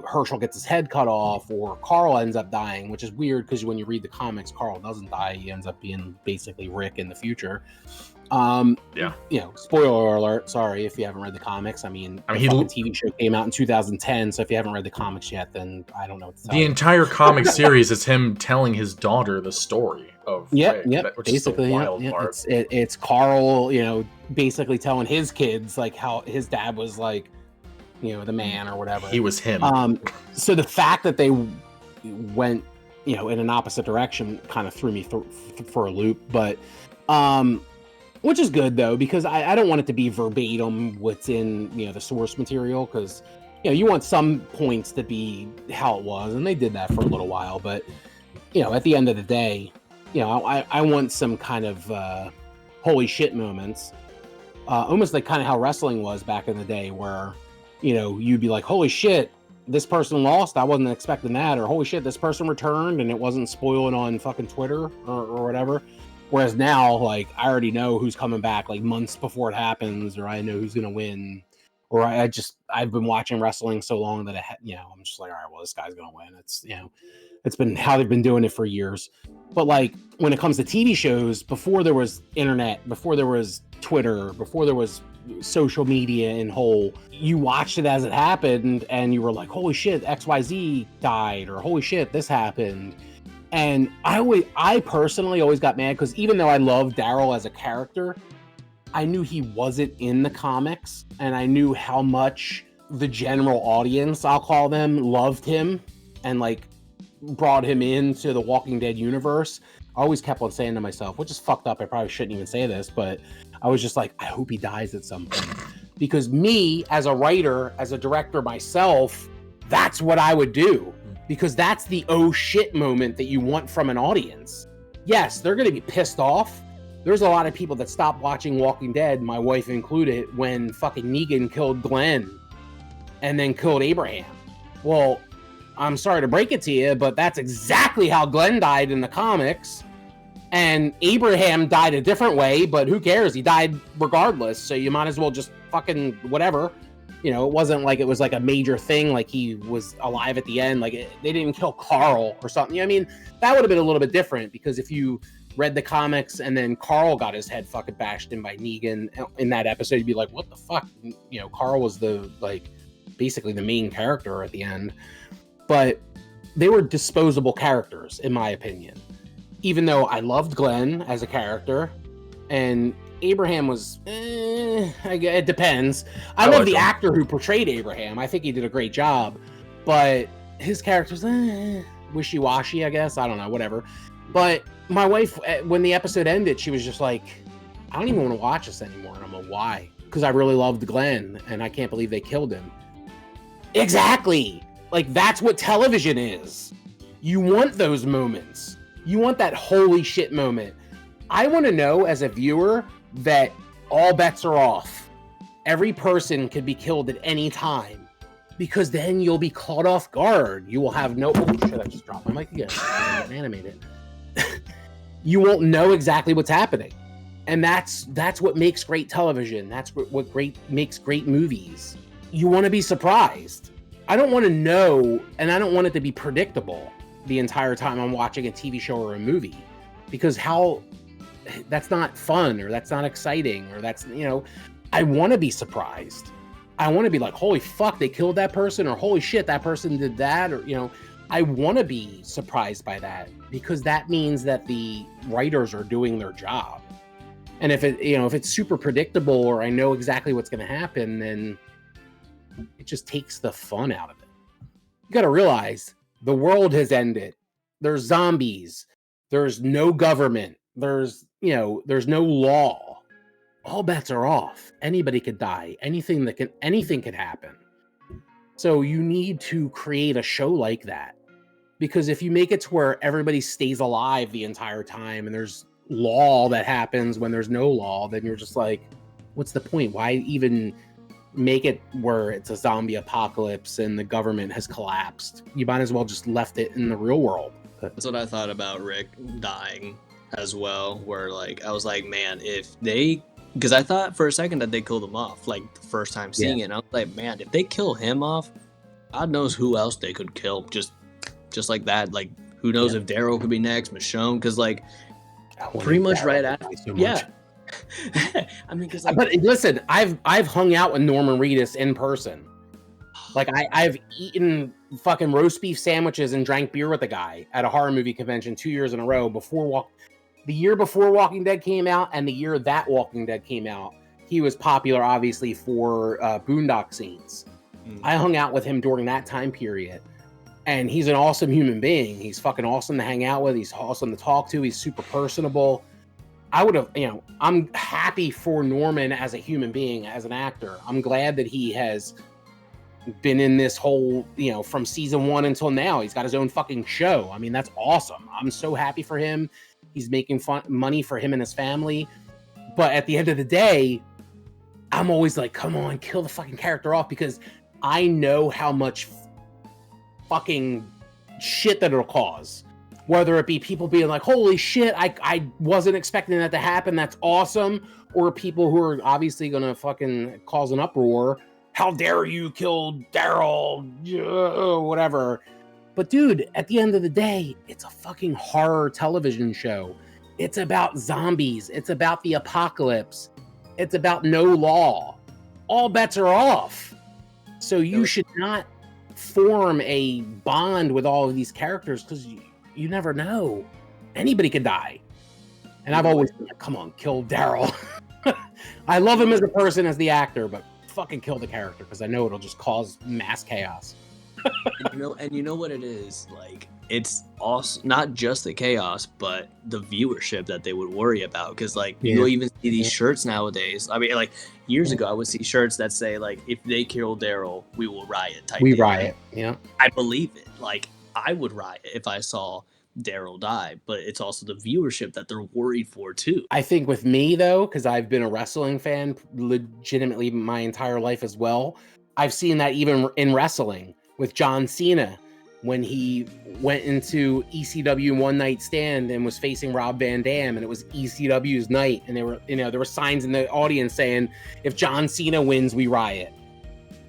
Herschel gets his head cut off or Carl ends up dying, which is weird because when you read the comics, Carl doesn't die. He ends up being basically Rick in the future. Spoiler alert. Sorry if you haven't read the comics. The TV show came out in 2010. So if you haven't read the comics yet, then I don't know what to tell you. The entire comic series is him telling his daughter the story of Rick, which basically is the wild part. It's Carl, basically telling his kids how his dad was the man or whatever. He was him. So the fact that they went, in an opposite direction kind of threw me for a loop, but which is good though, because I don't want it to be verbatim what's in, the source material, because, you want some points to be how it was, and they did that for a little while, but, at the end of the day, I want some kind of holy shit moments, almost like kind of how wrestling was back in the day, where, you'd be like, holy shit, this person lost, I wasn't expecting that, or holy shit, this person returned, and it wasn't spoiling on fucking Twitter or whatever. Whereas now, I already know who's coming back, months before it happens, or I know who's gonna win, or I've been watching wrestling so long that I'm just like, all right, well, this guy's gonna win. It's it's been how they've been doing it for years. But when it comes to TV shows, before there was internet, before there was Twitter, before there was social media in whole, you watched it as it happened, and you were like, holy shit, XYZ died, or holy shit, this happened. And I personally always got mad because even though I love Daryl as a character, I knew he wasn't in the comics, and I knew how much the general audience, I'll call them, loved him and brought him into the Walking Dead universe. I always kept on saying to myself, which is fucked up, I probably shouldn't even say this, but I was just like, I hope he dies at some point. Because me, as a writer, as a director myself, that's what I would do. Because that's the oh shit moment that you want from an audience. Yes, they're going to be pissed off. There's a lot of people that stopped watching Walking Dead, my wife included, when fucking Negan killed Glenn and then killed Abraham. Well, I'm sorry to break it to you, but that's exactly how Glenn died in the comics. And Abraham died a different way, but who cares? He died regardless. So you might as well just fucking whatever. It wasn't like it was a major thing, he was alive at the end. They didn't kill Carl or something. That would have been a little bit different, because if you read the comics and then Carl got his head fucking bashed in by Negan in that episode, you'd be like, what the fuck? Carl was basically the main character at the end. But they were disposable characters, in my opinion. Even though I loved Glenn as a character, and Abraham was, it depends. I love the actor who portrayed Abraham. I think he did a great job, but his character's wishy-washy, I guess. I don't know, whatever. But my wife, when the episode ended, she was just like, I don't even want to watch this anymore. And I'm like, why? Because I really loved Glenn, and I can't believe they killed him. Exactly. Like, that's what television is. You want those moments. You want that holy shit moment. I want to know, as a viewer, that all bets are off. Every person could be killed at any time, because then you'll be caught off guard. You will have no... Oh, shit, I just dropped my mic again. I'm animated. You won't know exactly what's happening. And that's what makes great television. That's what makes great movies. You want to be surprised. I don't want to know, and I don't want it to be predictable the entire time I'm watching a TV show or a movie, because that's not fun, or that's not exciting, or that's, I want to be surprised. I want to be like, holy fuck, they killed that person, or holy shit, that person did that, or, I want to be surprised by that, because that means that the writers are doing their job. And if it's super predictable, or I know exactly what's going to happen, then it just takes the fun out of it. You got to realize the world has ended. There's zombies. There's no government. There's no law. All bets are off. Anybody could die. Anything could happen. So you need to create a show like that, because if you make it to where everybody stays alive the entire time, and there's law that happens when there's no law, then you're just like, what's the point? Why even make it where it's a zombie apocalypse and the government has collapsed? You might as well just left it in the real world. That's what I thought about Rick dying as well, where like I was like, man, because I thought for a second that they killed him off, like the first time seeing it, and I was like, man, if they kill him off, God knows who else they could kill just like that. Like, who knows if Daryl could be next, Michonne, because like pretty much right after, I mean, because like, but listen, I've hung out with Norman Reedus in person. Like I've eaten fucking roast beef sandwiches and drank beer with a guy at a horror movie convention 2 years in a row the year before Walking Dead came out, and the year that Walking Dead came out. He was popular, obviously, for Boondock Saints. I hung out with him during that time period, and he's an awesome human being. He's fucking awesome to hang out with. He's awesome to talk to. He's super personable. I would have, I'm happy for Norman as a human being, as an actor. I'm glad that he has been in this whole, from season 1 until now. He's got his own fucking show. I mean, that's awesome. I'm so happy for him. He's making money for him and his family. But at the end of the day, I'm always like, come on, kill the fucking character off, because I know how much fucking shit that it'll cause. Whether it be people being like, holy shit, I wasn't expecting that to happen, that's awesome. Or people who are obviously going to fucking cause an uproar. How dare you kill Daryl, whatever. But dude, at the end of the day, it's a fucking horror television show. It's about zombies. It's about the apocalypse. It's about no law. All bets are off. So you should not form a bond with all of these characters, because you never know. Anybody could die. And I've always been like, come on, kill Daryl. I love him as a person, as the actor, but fucking kill the character, because I know it'll just cause mass chaos. and you know what it is, like, it's also not just the chaos, but the viewership that they would worry about, because like you'll even see these shirts nowadays. I mean, like, years ago I would see shirts that say like, if they kill Daryl, we will riot type we thing. Riot. Yeah, I believe it. Like, I would riot if I saw Daryl die, but it's also the viewership that they're worried for too. I think with me though, because I've been a wrestling fan legitimately my entire life as well, I've seen that even in wrestling with John Cena, when he went into ECW One Night Stand and was facing Rob Van Dam, and it was ECW's night, and there were signs in the audience saying, if John Cena wins, we riot.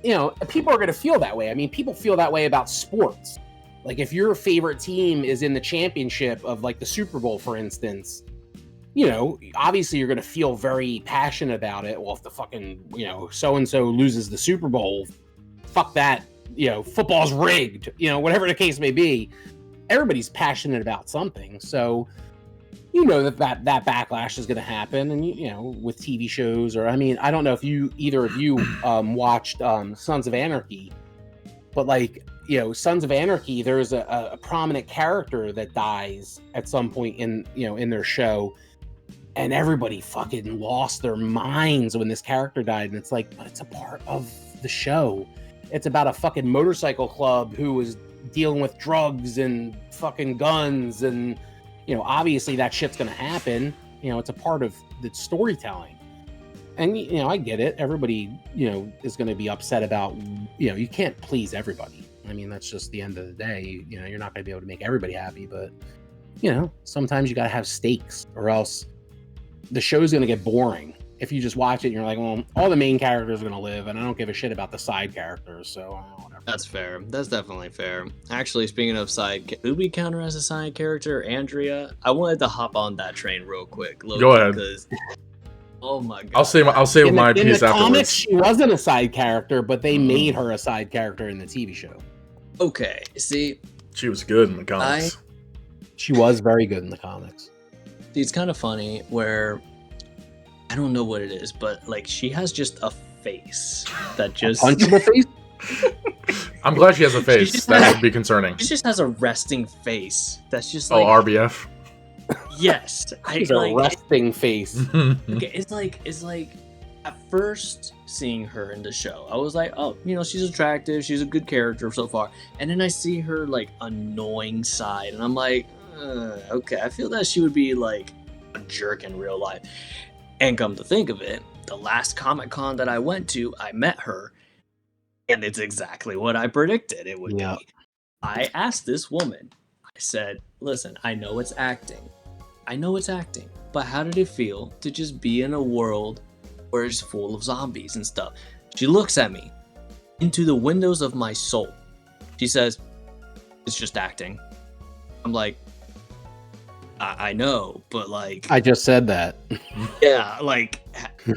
People are going to feel that way. I mean, people feel that way about sports. Like, if your favorite team is in the championship of, like, the Super Bowl, for instance, obviously you're going to feel very passionate about it. Well, if the fucking, so-and-so loses the Super Bowl, fuck that. Football's rigged, whatever the case may be. Everybody's passionate about something. So, that backlash is going to happen. And, with TV shows, or, I mean, I don't know if either of you watched Sons of Anarchy, but like, Sons of Anarchy, there's a prominent character that dies at some point in their show, and everybody fucking lost their minds when this character died. And it's like, but it's a part of the show. It's about a fucking motorcycle club who was dealing with drugs and fucking guns, and obviously that shit's gonna happen. It's a part of the storytelling. And I get it. Everybody is going to be upset about you can't please everybody. I mean, that's just the end of the day. You're not going to be able to make everybody happy, but sometimes you got to have stakes, or else the show's going to get boring. If you just watch it and you're like, well, all the main characters are going to live, and I don't give a shit about the side characters, so whatever. That's fair. That's definitely fair. Actually, speaking of who we count her as a side character? Andrea. I wanted to hop on that train real quick. Loki, go ahead. Because, oh my god. I'll say my piece afterwards. In the comics, she wasn't a side character, but they made her a side character in the TV show. Okay, see, she was good in the comics. She was very good in the comics. See, it's kind of funny where I don't know what it is, but like she has just a face that just punchable face. I'm glad she has a face. That would be concerning. She just has a resting face. That's just like RBF. Yes, She's a resting face. Okay, it's like at first seeing her in the show, I was like, oh, she's attractive, she's a good character so far, and then I see her like annoying side, and I'm like, okay, I feel that she would be like a jerk in real life. And come to think of it, the last Comic-Con that I went to, I met her, and it's exactly what I predicted it would be. I asked this woman, I said, listen, I know it's acting, but how did it feel to just be in a world where it's full of zombies and stuff? She looks at me into the windows of my soul. She says, it's just acting. I'm like, I know, but like... I just said that. Yeah, like,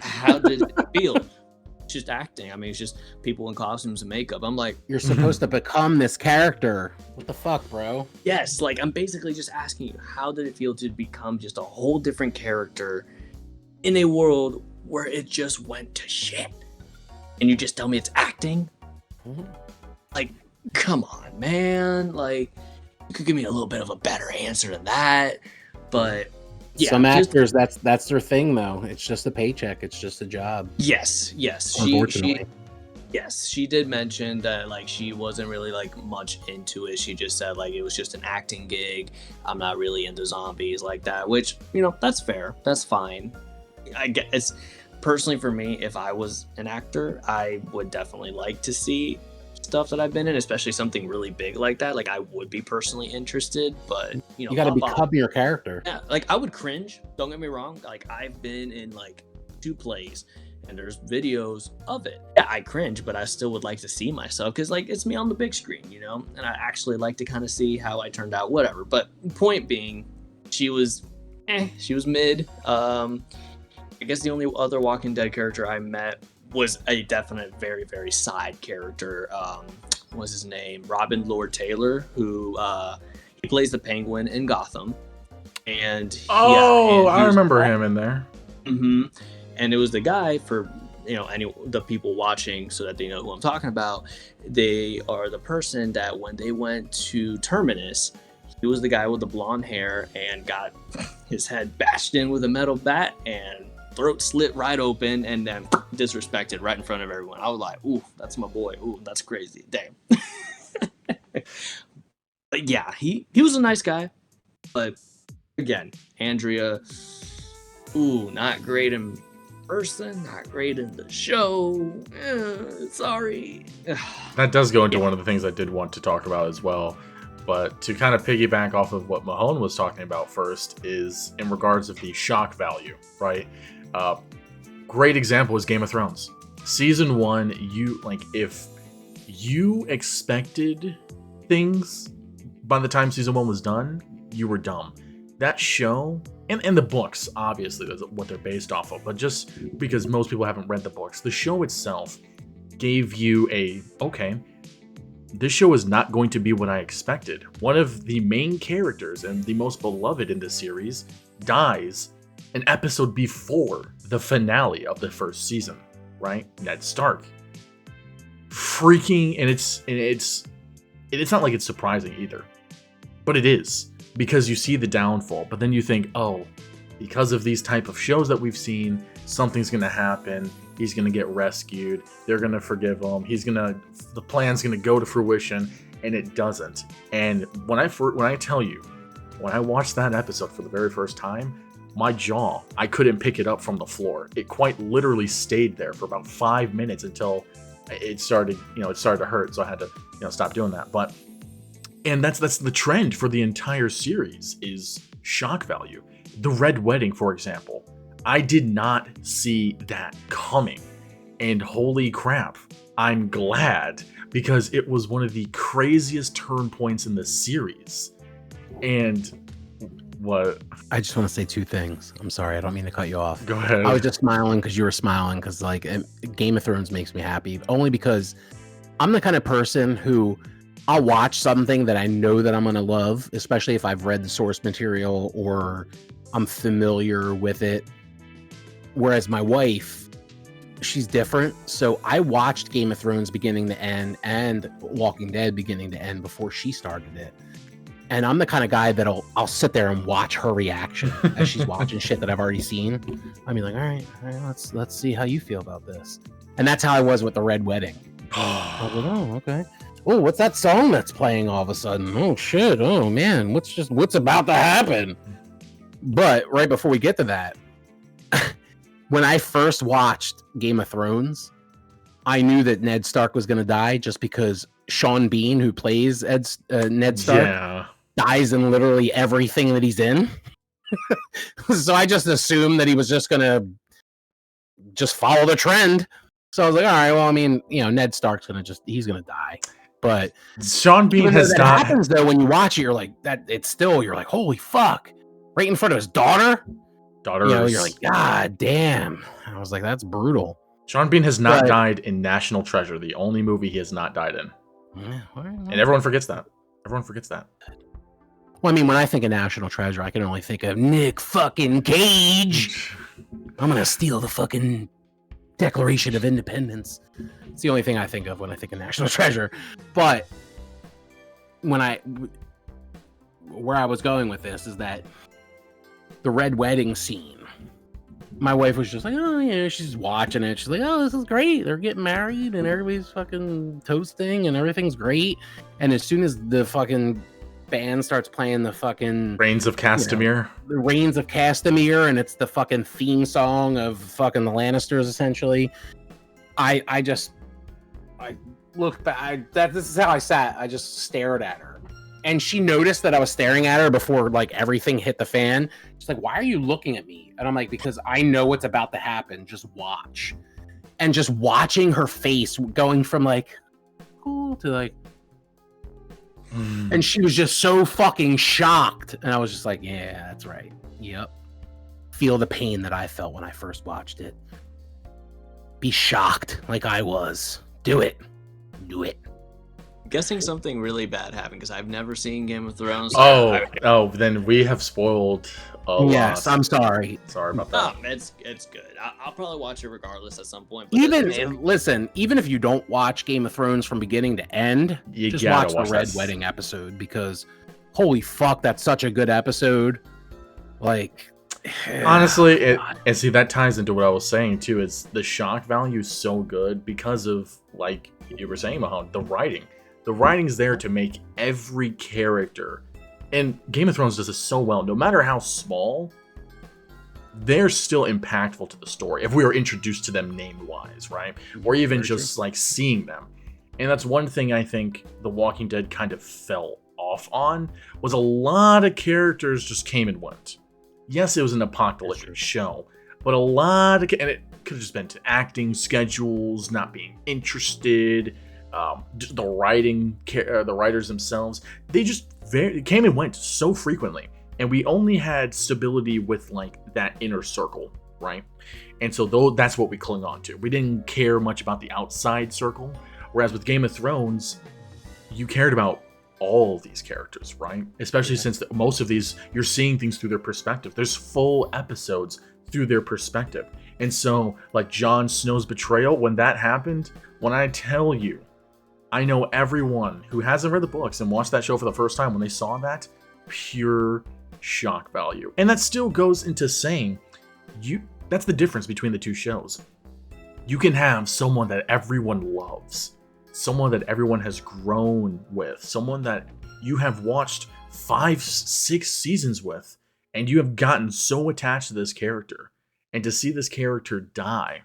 how did it feel? It's just acting. I mean, it's just people in costumes and makeup. I'm like... You're supposed to become this character. What the fuck, bro? Yes, like, I'm basically just asking you, how did it feel to become just a whole different character in a world where it just went to shit? And you just tell me it's acting? Mm-hmm. Like, come on, man. Like... You could give me a little bit of a better answer than that, but yeah. Some actors, that's their thing, though. It's just a paycheck. It's just a job. Yes. Unfortunately. She did mention that like she wasn't really like much into it. She just said like it was just an acting gig. I'm not really into zombies like that, which that's fair. That's fine. I guess personally for me, if I was an actor, I would definitely like to see stuff that I've been in, especially something really big like that. Like I would be personally interested, but you got to become your character. Yeah, like I would cringe. Don't get me wrong. Like I've been in like 2 plays, and there's videos of it. Yeah, I cringe, but I still would like to see myself because like it's me on the big screen, and I actually like to kind of see how I turned out. Whatever. But point being, she was mid. I guess the only other Walking Dead character I met was a definite very, very side character. What was his name? Robin Lord Taylor, who he plays the Penguin in Gotham. And I remember him in there. Mm-hmm. And it was the guy for the people watching, so that they know who I'm talking about. They are the person that when they went to Terminus, he was the guy with the blonde hair and got his head bashed in with a metal bat and throat slit right open and then disrespected right in front of everyone. I was like, ooh, that's my boy. Ooh, that's crazy. Damn. But yeah, he was a nice guy. But again, Andrea, not great in person, not great in the show. Sorry. That does go into one of the things I did want to talk about as well. But to kind of piggyback off of what Mahone was talking about first is in regards of the shock value, right? Great example is Game of Thrones. Season 1, if you expected things by the time season 1 was done, you were dumb. That show, and the books, obviously, that's what they're based off of, but just because most people haven't read the books, the show itself gave you this show is not going to be what I expected. One of the main characters and the most beloved in the series dies an episode before the finale of the first season, right? Ned Stark. Freaking, and it's not like it's surprising either, but it is, because you see the downfall, but then you think, oh, because of these type of shows that we've seen, something's gonna happen. He's gonna get rescued. They're gonna forgive him. The plan's gonna go to fruition, and it doesn't. And when I tell you, when I watched that episode for the very first time, my jaw, I couldn't pick it up from the floor. It quite literally stayed there for about 5 minutes until it started to hurt. So I had to, stop doing that. And that's the trend for the entire series, is shock value. The Red Wedding, for example, I did not see that coming. And holy crap, I'm glad, because it was one of the craziest turn points in the series. And what? I just want to say two things. I'm sorry, I don't mean to cut you off. Go ahead. I was just smiling because you were smiling, because like Game of Thrones makes me happy, only because I'm the kind of person who I'll watch something that I know that I'm going to love, especially if I've read the source material or I'm familiar with it. Whereas my wife, she's different. So I watched Game of Thrones beginning to end and Walking Dead beginning to end before she started it. And I'm the kind of guy that I'll sit there and watch her reaction as she's watching shit that I've already seen. I'll be like, all right, let's see how you feel about this. And that's how I was with the Red Wedding. I was like, oh, okay. Oh, what's that song that's playing all of a sudden? Oh shit. Oh man, what's about to happen? But right before we get to that, when I first watched Game of Thrones, I knew that Ned Stark was going to die, just because Sean Bean, who plays Ned Stark, dies in literally everything that he's in. So I just assumed that he was just going to just follow the trend. So I was like, all right, well, I mean, Ned Stark's he's going to die. But Sean Bean has not. Happens though when you watch it, you're like you're like, holy fuck, right in front of his daughter. You're like, God damn. I was like, that's brutal. Sean Bean has not died in National Treasure, the only movie he has not died in. Yeah, and everyone forgets that. Well, I mean, when I think of National Treasure, I can only think of Nick fucking Cage. I'm gonna steal the fucking Declaration of Independence. It's the only thing I think of when I think of National Treasure. But where I was going with this is that the Red Wedding scene, my wife was just like, oh yeah, she's watching it. She's like, oh, this is great. They're getting married and everybody's fucking toasting and everything's great. And as soon as the fucking band starts playing the fucking Reigns of Castamere, the Reigns of Castamere, and it's the fucking theme song of fucking the Lannisters, essentially. I looked back. This is how I sat. I just stared at her. And she noticed that I was staring at her before like everything hit the fan. She's like, why are you looking at me? And I'm like, because I know what's about to happen. Just watch. And just watching her face going from like, cool to like, and she was just so fucking shocked. And I was just like, yeah, that's right. Yep. Feel the pain that I felt when I first watched it. Be shocked like I was. Do it. I'm guessing something really bad happened, because I've never seen Game of Thrones. Then we have spoiled a lot. Yes, I'm sorry. Sorry about that. It's good. I'll probably watch it regardless at some point. Even if you don't watch Game of Thrones from beginning to end, just watch the Red Wedding episode, because holy fuck, that's such a good episode. Like, honestly, and see, that ties into what I was saying too. Is the shock value so good because of, like you were saying, Mahone, the writing. The writing's there to make every character, and Game of Thrones does this so well. No matter how small, they're still impactful to the story if we are introduced to them name-wise, right? Or even just like seeing them. And that's one thing I think The Walking Dead kind of fell off on, was a lot of characters just came and went. Yes, it was an apocalyptic show, but a lot of, and it could have just been to acting schedules, not being interested. The writers themselves, they just came and went so frequently, and we only had stability with like that inner circle, right? And so that's what we clung on to. We didn't care much about the outside circle, whereas with Game of Thrones, you cared about all these characters, right? Especially since most of these, you're seeing things through their perspective. There's full episodes through their perspective. And so, like Jon Snow's betrayal, when that happened, when I tell you, I know everyone who hasn't read the books and watched that show for the first time, when they saw that, pure shock value. And that still goes into saying, that's the difference between the two shows. You can have someone that everyone loves, someone that everyone has grown with, someone that you have watched 5, 6 seasons with, and you have gotten so attached to this character. And to see this character die,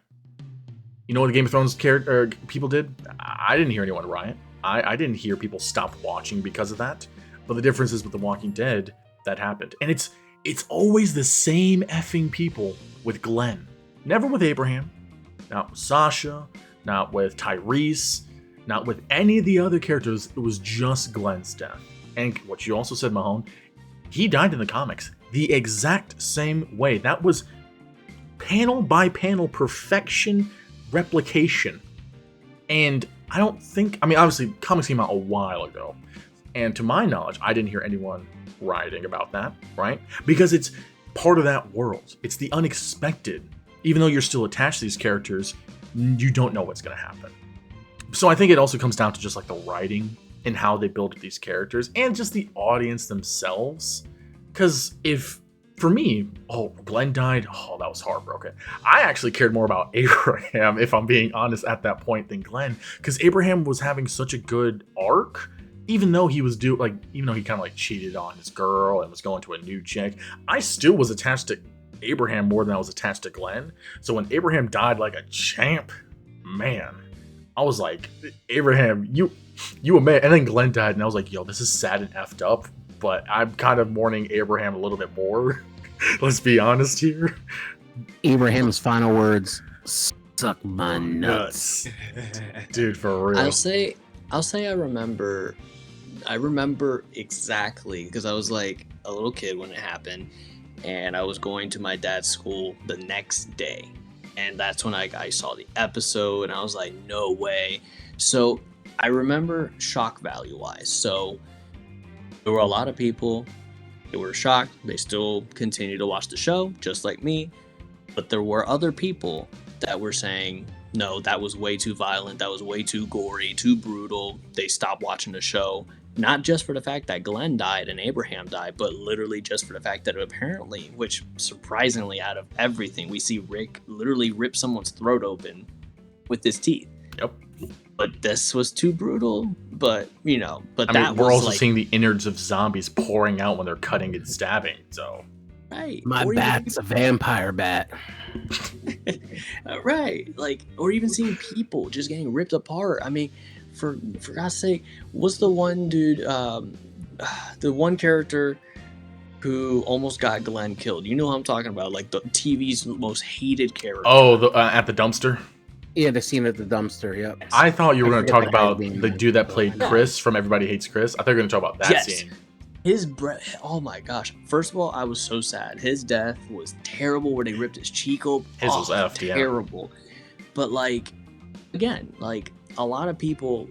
you know what the Game of Thrones people did? I didn't hear anyone riot. I didn't hear people stop watching because of that. But the difference is with The Walking Dead, that happened. And it's always the same effing people with Glenn. Never with Abraham. Not with Sasha. Not with Tyrese. Not with any of the other characters. It was just Glenn's death. And what you also said, Mahone, he died in the comics the exact same way. That was panel by panel perfection, replication. And I mean, obviously, comics came out a while ago. And to my knowledge, I didn't hear anyone rioting about that, right? Because it's part of that world. It's the unexpected. Even though you're still attached to these characters, you don't know what's going to happen. So I think it also comes down to just like the writing and how they build these characters and just the audience themselves. Because for me, Glenn died, that was heartbroken. I actually cared more about Abraham, if I'm being honest, at that point than Glenn. Because Abraham was having such a good arc, even though he was even though he kind of like cheated on his girl and was going to a new chick, I still was attached to Abraham more than I was attached to Glenn. So when Abraham died like a champ, man, I was like, Abraham, you a man. And then Glenn died, and I was like, yo, this is sad and effed up. But I'm kind of mourning Abraham a little bit more. Let's be honest here. Abraham's final words: "Suck my nuts." Dude, for real. I'll say I remember exactly, because I was like a little kid when it happened, and I was going to my dad's school the next day, and that's when I saw the episode, and I was like, no way. So I remember shock value wise. So there were a lot of people that were shocked. They still continue to watch the show, just like me. But there were other people that were saying, no, that was way too violent. That was way too gory, too brutal. They stopped watching the show. Not just for the fact that Glenn died and Abraham died, but literally just for the fact that apparently, which surprisingly out of everything, we see Rick literally rip someone's throat open with his teeth. Yep. But this was too brutal. But, I mean, that we're was also like, seeing the innards of zombies pouring out when they're cutting and stabbing. So, right. My bat's a vampire bat. Right. Like, or even seeing people just getting ripped apart. I mean, for God's sake, what's the one dude, the one character who almost got Glenn killed? You know what I'm talking about? Like the TV's most hated character. Oh, at the dumpster? Yeah, the scene at the dumpster. Yep. I thought you were going to talk forget the guy's about name. the dude that played Chris from Everybody Hates Chris. I thought you were going to talk about that Yes. scene. His breath. Oh my gosh. First of all, I was so sad. His death was terrible, where they ripped his cheek open. His was effed, yeah. Terrible. But like, again, like a lot of people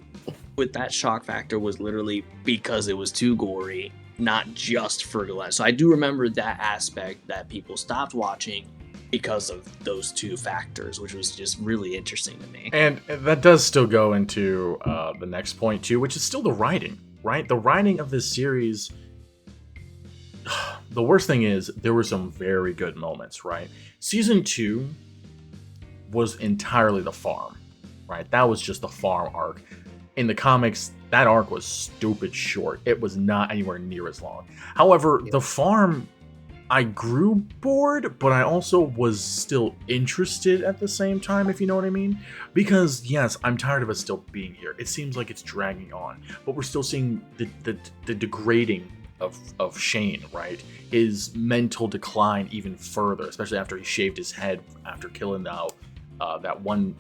with that shock factor was literally because it was too gory, not just for Glenn. So I do remember that aspect, that people stopped watching because of those two factors, which was just really interesting to me. And that does still go into the next point too, which is still the writing, right? The writing of this series. The worst thing is there were some very good moments, right? Season 2 was entirely the farm, right? That was just the farm arc. In the comics, that arc was stupid short. It was not anywhere near as long. However, the farm, I grew bored, but I also was still interested at the same time, if you know what I mean. Because, yes, I'm tired of us still being here. It seems like it's dragging on, but we're still seeing the degrading of Shane, right? His mental decline even further, especially after he shaved his head after killing that one,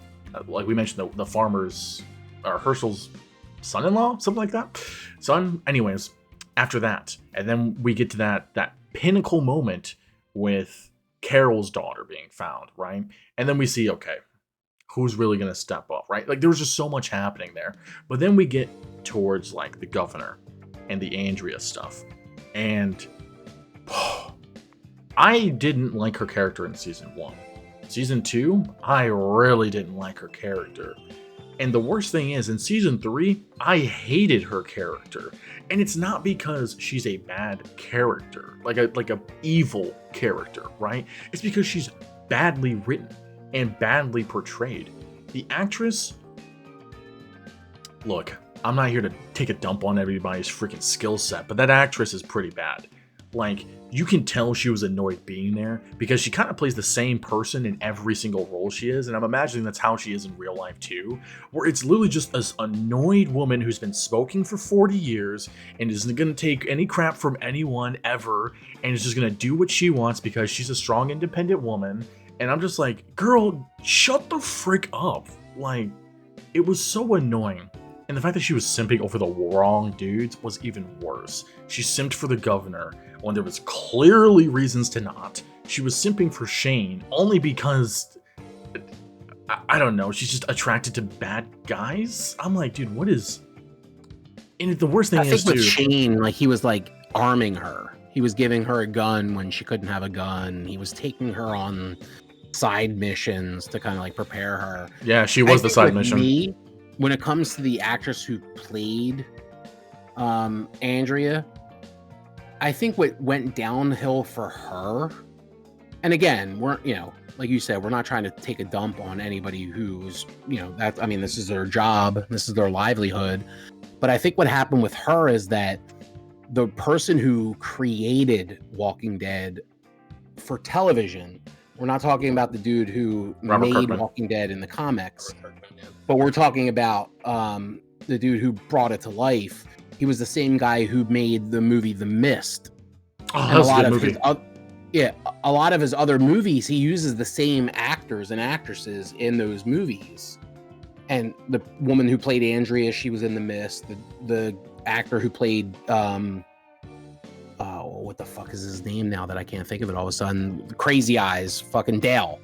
like we mentioned, the farmer's, or Herschel's son-in-law, something like that. Anyways, after that, and then we get to that pinnacle moment with Carol's daughter being found, right? And then we see, okay, who's really gonna step up, right? Like there was just so much happening there. But then we get towards like the governor and the Andrea stuff, and I didn't like her character in season 1. Season 2, I really didn't like her character. And the worst thing is, in season 3, I hated her character. And it's not because she's a bad character, like a evil character, right? It's because she's badly written and badly portrayed. The actress, look, I'm not here to take a dump on everybody's freaking skill set, but that actress is pretty bad. Like, you can tell she was annoyed being there because she kind of plays the same person in every single role she is, and I'm imagining that's how she is in real life too, where it's literally just this annoyed woman who's been smoking for 40 years and isn't going to take any crap from anyone ever, and is just going to do what she wants because she's a strong, independent woman. And I'm just like, girl, shut the frick up. Like, it was so annoying. And the fact that she was simping over the wrong dudes was even worse. She simped for the governor when there was clearly reasons to not. She was simping for Shane only because, I don't know, she's just attracted to bad guys? I'm like, dude, what is... And the worst thing is, with too... Shane, like, he was, like, arming her. He was giving her a gun when she couldn't have a gun. He was taking her on side missions to kind of, like, prepare her. Yeah, she was the side mission. Me, when it comes to the actress who played Andrea, I think what went downhill for her, and again, we're, you know, like you said, we're not trying to take a dump on anybody who's, you know, that, I mean, this is their job, this is their livelihood. But I think what happened with her is that the person who created Walking Dead for television, we're not talking about the dude who made Kirkman. Walking Dead in the comics, but we're talking about the dude who brought it to life. He was the same guy who made the movie The Mist. Oh, that was a good movie. A lot of his other movies, he uses the same actors and actresses in those movies. And the woman who played Andrea, she was in The Mist. The actor who played, what the fuck is his name now that I can't think of it all of a sudden? Crazy Eyes, fucking Dale.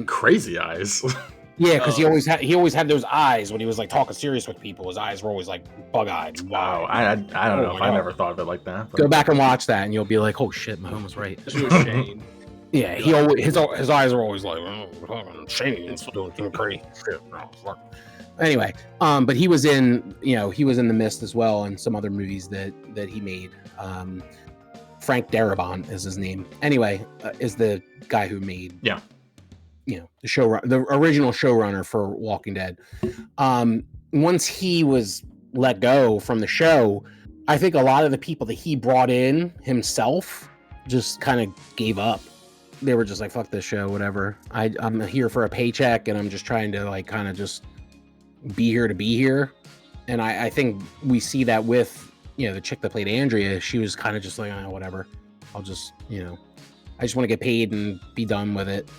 Crazy Eyes. Yeah, because he always had those eyes when he was like talking serious with people. His eyes were always like bug-eyed. Wow, I don't know if I never thought of it like that. But... Go back and watch that, and you'll be like, "Oh shit, Mahone was right." Shane. Yeah, he always his eyes are always like, "Oh, Shane's doing pretty shit." Anyway, but he was in The Mist as well, and some other movies that he made. Frank Darabont is his name. Anyway, is the guy who made the original showrunner for Walking Dead. Once he was let go from the show, I think a lot of the people that he brought in himself just kind of gave up. They were just like, fuck this show, whatever. I'm here for a paycheck, and I'm just trying to like kind of just be here to be here. And I think we see that with, the chick that played Andrea. She was kind of just like, oh, whatever. I'll just, I just want to get paid and be done with it.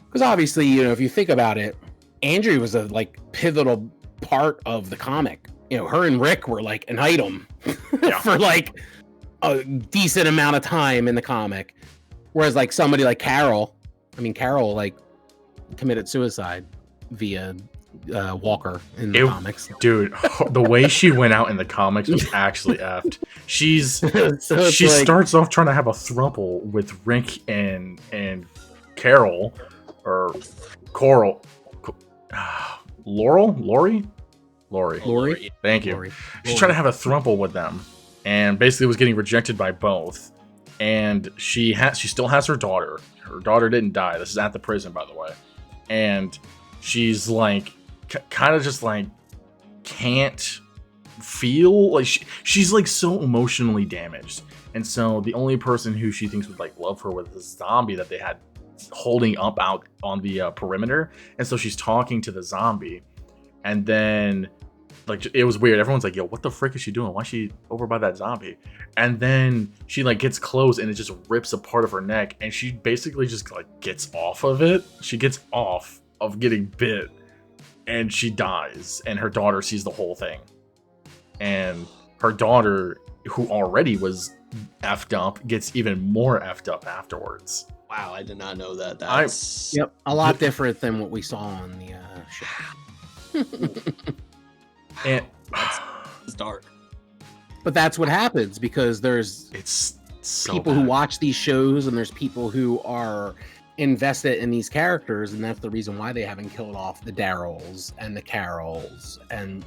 Because obviously, if you think about it, Andrea was a like pivotal part of the comic. Her and Rick were like an item for like a decent amount of time in the comic. Whereas like somebody like Carol like committed suicide via Walker in the comics. Dude, the way she went out in the comics was actually effed. She starts off trying to have a throuple with Rick and Carol. Or Coral, Lori. Thank you. Lori. She's trying to have a throuple with them, and basically was getting rejected by both. And she still has her daughter. Her daughter didn't die. This is at the prison, by the way. And she's like, kind of just like can't feel like she's like so emotionally damaged. And so the only person who she thinks would like love her was the zombie that they had holding up out on the perimeter. And so she's talking to the zombie, and then like it was weird. Everyone's like, yo, what the frick is she doing? Why is she over by that zombie? And then she like gets close, and it just rips a part of her neck, and she basically just like gets off of it. She gets off of getting bit, and she dies, and her daughter sees the whole thing. And her daughter, who already was effed up, gets even more effed up afterwards. Wow, I did not know that. That's a lot different than what we saw on the show. And it's dark. But that's what happens because there's it's so people bad. who watch these shows, and there's people who are invested in these characters, and that's the reason why they haven't killed off the Daryls and the Carols, and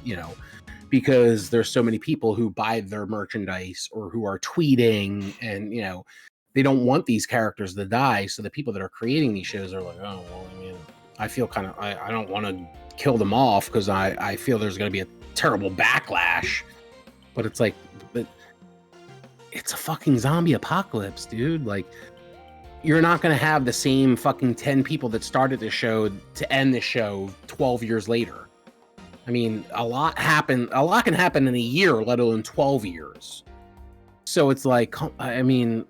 because there's so many people who buy their merchandise or who are tweeting, and they don't want these characters to die. So the people that are creating these shows are like, oh well, I mean, I feel kind of I don't want to kill them off because I feel there's going to be a terrible backlash. But it's like, but it's a fucking zombie apocalypse, dude. Like, you're not going to have the same fucking 10 people that started the show to end the show 12 years later. I mean, a lot can happen in a year, let alone 12 years. So it's like, I mean,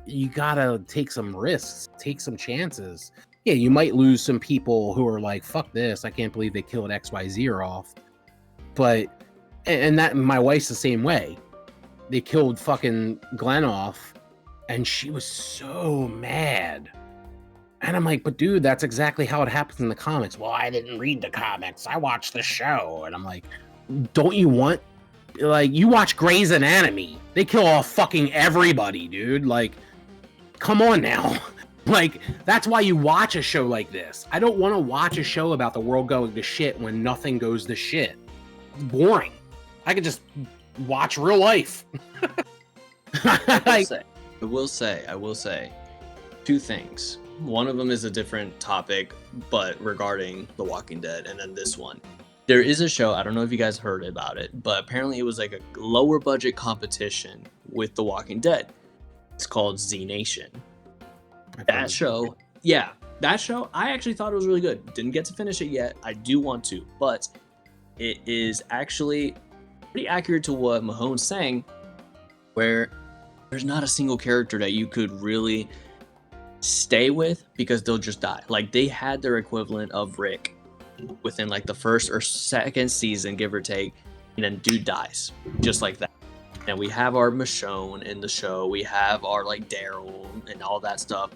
you gotta take some risks, take some chances. Yeah, you might lose some people who are like, fuck this, I can't believe they killed XYZ off. But, and that, my wife's the same way. They killed fucking Glenn off, and she was so mad. And I'm like, but dude, that's exactly how it happens in the comics. Well, I didn't read the comics, I watched the show. And I'm like, don't you want, like, you watch Grey's Anatomy, they kill off fucking everybody, dude. Like, come on now. Like, that's why you watch a show like this. I don't want to watch a show about the world going to shit when nothing goes to shit. It's boring. I could just watch real life. I will say two things. One of them is a different topic, but regarding The Walking Dead, and then this one. There is a show, I don't know if you guys heard about it, but apparently it was like a lower budget competition with The Walking Dead. It's called Z Nation. That show, I actually thought it was really good. Didn't get to finish it yet. I do want to, but it is actually pretty accurate to what Mahone's saying, where there's not a single character that you could really stay with because they'll just die. Like, they had their equivalent of Rick within like the first or second season, give or take, and then dude dies just like that. And we have our Michonne in the show, we have our like Daryl and all that stuff,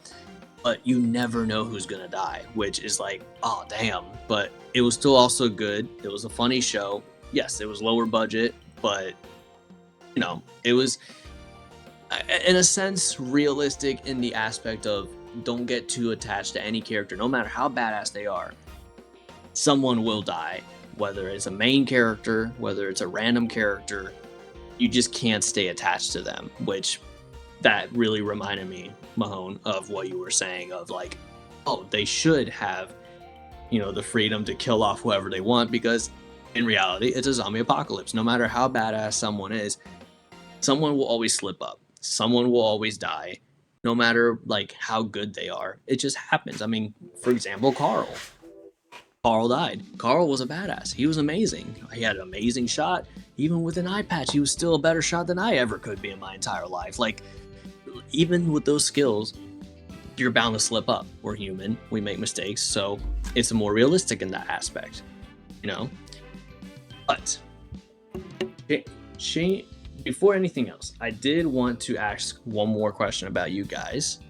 but you never know who's gonna die, which is like, oh damn. But it was still also good. It was a funny show. Yes, it was lower budget, but it was in a sense realistic in the aspect of don't get too attached to any character, no matter how badass they are. Someone will die, whether it's a main character, whether it's a random character. You just can't stay attached to them, which that really reminded me, Mahone, of what you were saying of like, oh, they should have, the freedom to kill off whoever they want, because in reality, it's a zombie apocalypse. No matter how badass someone is, someone will always slip up. Someone will always die, no matter like how good they are. It just happens. I mean, for example, Carl died. Carl was a badass. He was amazing. He had an amazing shot. Even with an eye patch, he was still a better shot than I ever could be in my entire life. Like, even with those skills, you're bound to slip up. We're human. We make mistakes. So it's more realistic in that aspect, But Shane, before anything else, I did want to ask one more question about you guys,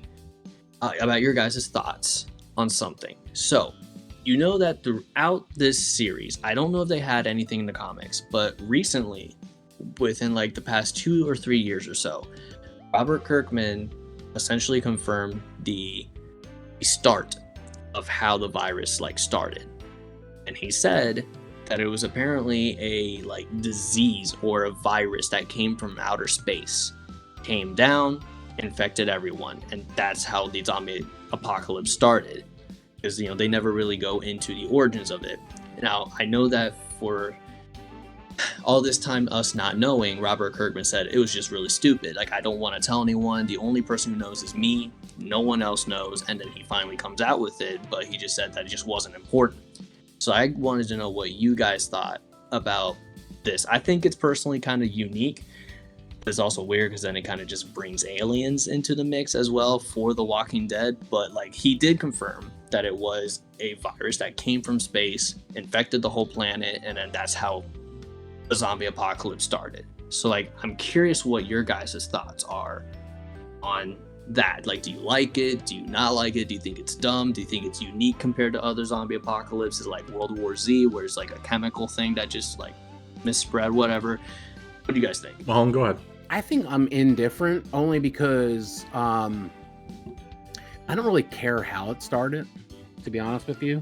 about your guys' thoughts on something. So, that throughout this series, I don't know if they had anything in the comics, but recently, within like the past 2 or 3 years or so, Robert Kirkman essentially confirmed the start of how the virus like started. And he said that it was apparently a like disease or a virus that came from outer space, came down, infected everyone, and that's how the zombie apocalypse started. Because they never really go into the origins of it. Now, I know that for all this time, us not knowing, Robert Kirkman said it was just really stupid. Like, I don't want to tell anyone. The only person who knows is me. No one else knows. And then he finally comes out with it, but he just said that it just wasn't important. So I wanted to know what you guys thought about this. I think it's personally kind of unique. But it's also weird because then it kind of just brings aliens into the mix as well for The Walking Dead. But like, he did confirm that it was a virus that came from space, infected the whole planet, and then that's how the zombie apocalypse started. So like, I'm curious what your guys' thoughts are on that. Like, do you like it? Do you not like it? Do you think it's dumb? Do you think it's unique compared to other zombie apocalypses like World War Z, where it's like a chemical thing that just like misspread, whatever? What do you guys think? Mahone, go ahead. I think I'm indifferent, only because I don't really care how it started, to be honest with you.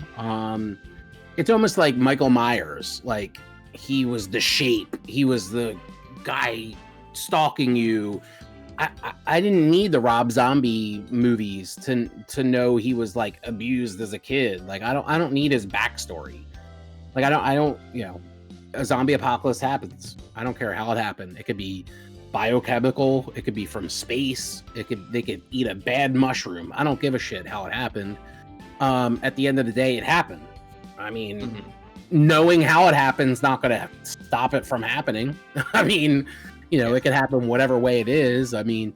It's almost like Michael Myers. Like, he was the shape. He was the guy stalking you. I didn't need the Rob Zombie movies to know he was like abused as a kid. Like, I don't need his backstory. Like, I don't, a zombie apocalypse happens. I don't care how it happened. It could be biochemical. It could be from space. They could eat a bad mushroom. I don't give a shit how it happened. At the end of the day, it happened. I mean, knowing how it happens not going to stop it from happening. I mean, it could happen whatever way it is. I mean,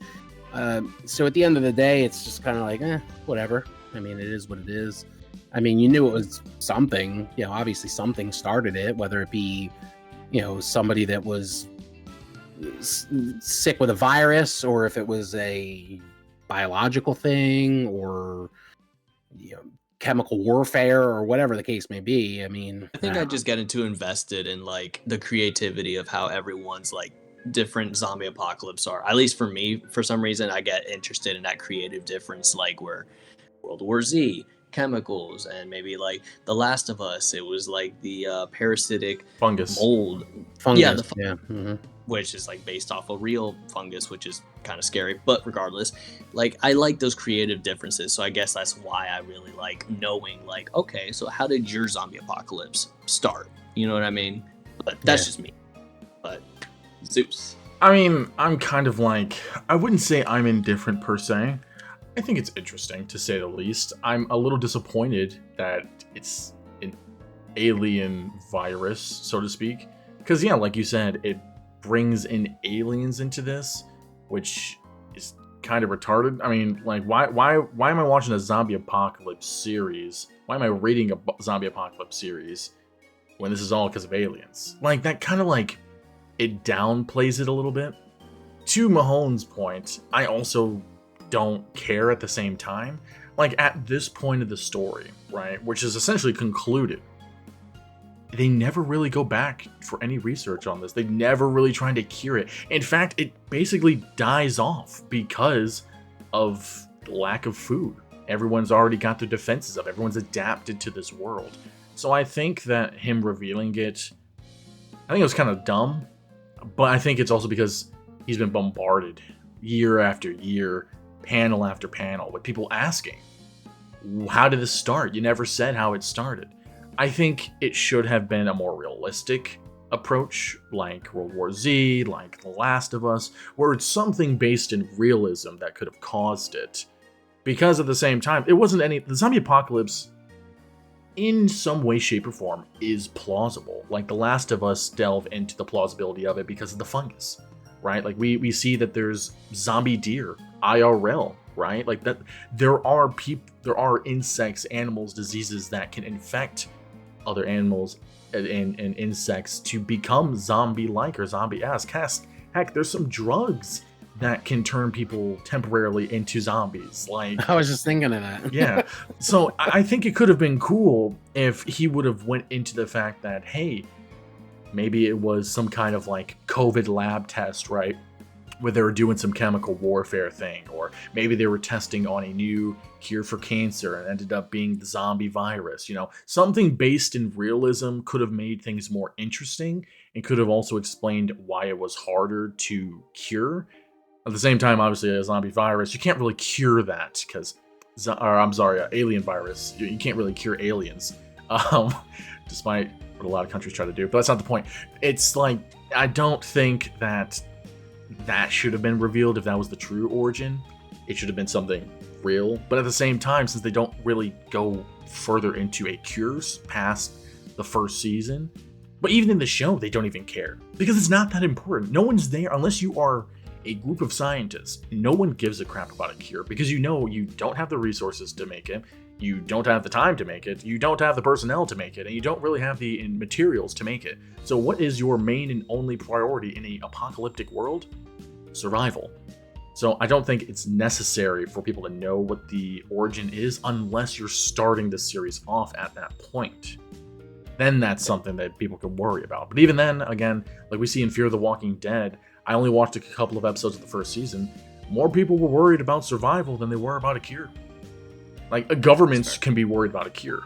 so at the end of the day, it's just kind of like, whatever. I mean, it is what it is. I mean, you knew it was something. Obviously something started it, whether it be, somebody that was sick with a virus, or if it was a biological thing, or chemical warfare, or whatever the case may be. I mean, I think I just get too invested in like the creativity of how everyone's like different zombie apocalypse are. At least for me, for some reason, I get interested in that creative difference, like where World War Z, chemicals, and maybe like The Last of Us, it was like the parasitic fungus mold. fungus. Which is like based off a real fungus, which is kind of scary. But regardless, like I like those creative differences. So I guess that's why I really like knowing, like, okay, so how did your zombie apocalypse start? You know what I mean? But that's just me. But Zeus. I mean, I'm kind of like, I wouldn't say I'm indifferent per se. I think it's interesting, to say the least. I'm a little disappointed that it's an alien virus, so to speak. Because, yeah, like you said, it brings in aliens into this, which is kind of retarded. I mean, like, why am I watching a zombie apocalypse series? Why am I reading a zombie apocalypse series when this is all because of aliens? Like, that kind of like, it downplays it a little bit. To Mahone's point, I also don't care at the same time. Like, at this point of the story, right, which is essentially concluded, they never really go back for any research on this. They never really try to cure it. In fact, it basically dies off because of lack of food. Everyone's already got their defenses up. Everyone's adapted to this world. So I think that him revealing it, I think it was kind of dumb, but I think it's also because he's been bombarded year after year, panel after panel, with people asking, how did this start? You never said how it started. I think it should have been a more realistic approach, like World War Z, like The Last of Us, where it's something based in realism that could have caused it. Because at the same time, the zombie apocalypse, in some way, shape, or form, is plausible. Like The Last of Us delve into the plausibility of it because of the fungus, right? Like we see that there's zombie deer, IRL, right? Like that, there are insects, animals, diseases that can infect other animals and insects to become zombie-like or zombie-esque. Heck, there's some drugs that can turn people temporarily into zombies. Like, I was just thinking of that. Yeah. So I think it could have been cool if he would have went into the fact that, hey, maybe it was some kind of like COVID lab test, right? Where they were doing some chemical warfare thing, or maybe they were testing on a new cure for cancer and ended up being the zombie virus. Something based in realism could have made things more interesting and could have also explained why it was harder to cure. At the same time, obviously, a zombie virus, you can't really cure that because, alien virus, you can't really cure aliens, despite what a lot of countries try to do. But that's not the point. It's like, I don't think that should have been revealed if that was the true origin. It should have been something real. But at the same time, since they don't really go further into a cures past the first season, but even in the show, they don't even care because it's not that important. No one's there unless you are a group of scientists. No one gives a crap about a cure because you don't have the resources to make it. You don't have the time to make it. You don't have the personnel to make it, and you don't really have the materials to make it. So what is your main and only priority in an apocalyptic world? Survival. So I don't think it's necessary for people to know what the origin is unless you're starting the series off at that point. Then that's something that people can worry about. But even then, again, like we see in Fear the Walking Dead, I only watched a couple of episodes of the first season. More people were worried about survival than they were about a cure. Like governments can be worried about a cure.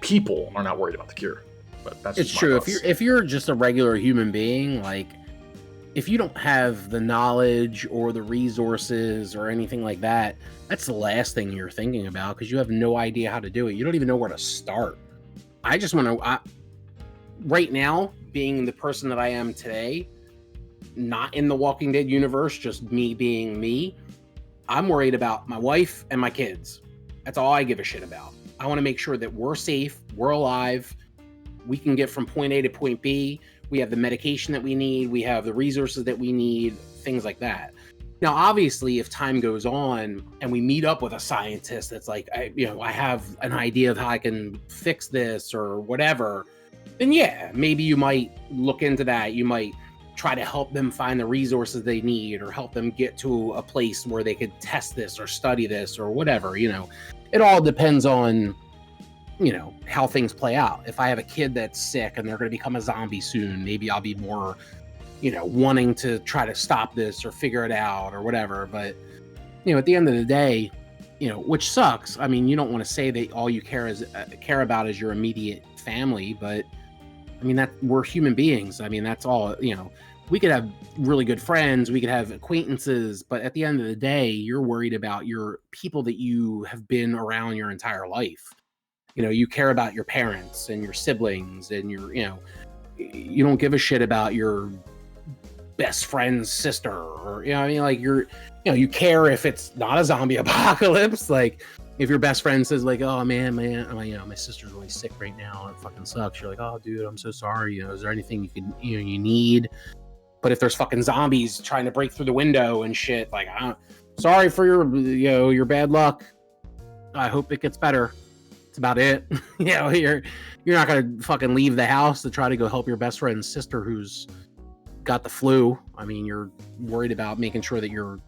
People are not worried about the cure. But that's It's just true. my If you're just a regular human being, like if you don't have the knowledge or the resources or anything like that, that's the last thing you're thinking about because you have no idea how to do it. You don't even know where to start. I just want to, right now, being the person that I am today, not in the Walking Dead universe, just me being me, I'm worried about my wife and my kids. That's all I give a shit about. I want to make sure that we're safe, we're alive, we can get from point A to point B. We have the medication that we need. We have the resources that we need, things like that. Now, obviously, if time goes on and we meet up with a scientist that's like, I have an idea of how I can fix this or whatever, then yeah, maybe you might look into that. You might try to help them find the resources they need or help them get to a place where they could test this or study this or whatever. It all depends on how things play out. If I have a kid that's sick and they're going to become a zombie soon, maybe I'll be more, wanting to try to stop this or figure it out or whatever. But, at the end of the day, which sucks. I mean, you don't want to say that all you care about is your immediate family, but I mean, that we're human beings. I mean, that's all, we could have really good friends, we could have acquaintances, but at the end of the day, you're worried about your people that you have been around your entire life. You care about your parents and your siblings and you don't give a shit about your best friend's sister or, like you care if it's not a zombie apocalypse. Like if your best friend says like, oh man, my sister's really sick right now. It fucking sucks. You're like, oh dude, I'm so sorry. Is there anything you can, you need? But if there's fucking zombies trying to break through the window and shit, like, sorry for your bad luck. I hope it gets better. That's about it. You're not gonna fucking leave the house to try to go help your best friend's sister who's got the flu. I mean, you're worried about making sure that your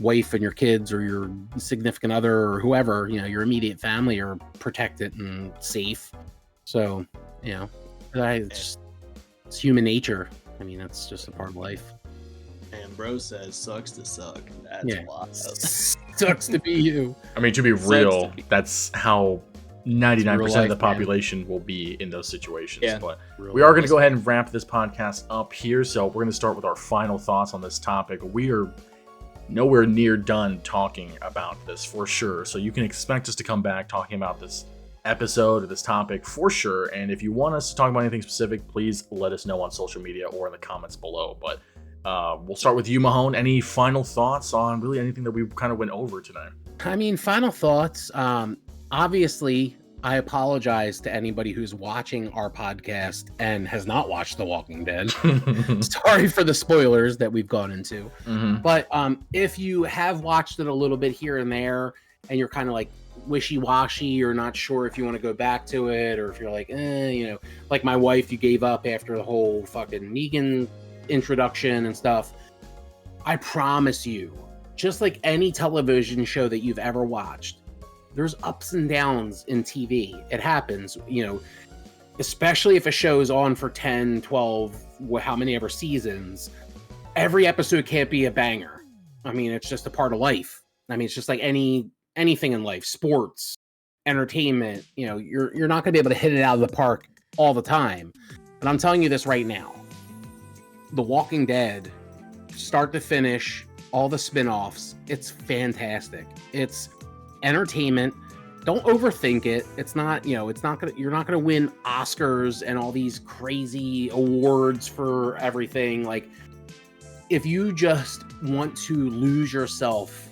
wife and your kids or your significant other or whoever, your immediate family are protected and safe. So, it's human nature. I mean, that's just a part of life. And bro says, sucks to suck. That's wild. Sucks to be you. I mean, to be real, that's how 99% of the population will be in those situations. Yeah. But we are going to go ahead and wrap this podcast up here. So we're going to start with our final thoughts on this topic. We are nowhere near done talking about this for sure. So you can expect us to come back talking about this episode or this topic for sure. And if you want us to talk about anything specific, please let us know on social media or in the comments below. But we'll start with you, Mahone. Any final thoughts on really anything that we kind of went over today? I mean, final thoughts. Obviously, I apologize to anybody who's watching our podcast and has not watched The Walking Dead. Sorry for the spoilers that we've gone into. Mm-hmm. But if you have watched it a little bit here and there and you're kind of like wishy-washy or not sure if you want to go back to it or if you're like, like my wife, you gave up after the whole fucking Negan introduction and stuff. I promise you, just like any television show that you've ever watched, there's ups and downs in TV. It happens, especially if a show's on for 10, 12, how many ever seasons. Every episode can't be a banger. I mean, it's just a part of life. I mean, it's just like anything in life, sports, entertainment, you're not going to be able to hit it out of the park all the time. But I'm telling you this right now. The Walking Dead, start to finish, all the spin-offs, it's fantastic. It's entertainment. Don't overthink it. It's not, you're not gonna win Oscars and all these crazy awards for everything. Like, if you just want to lose yourself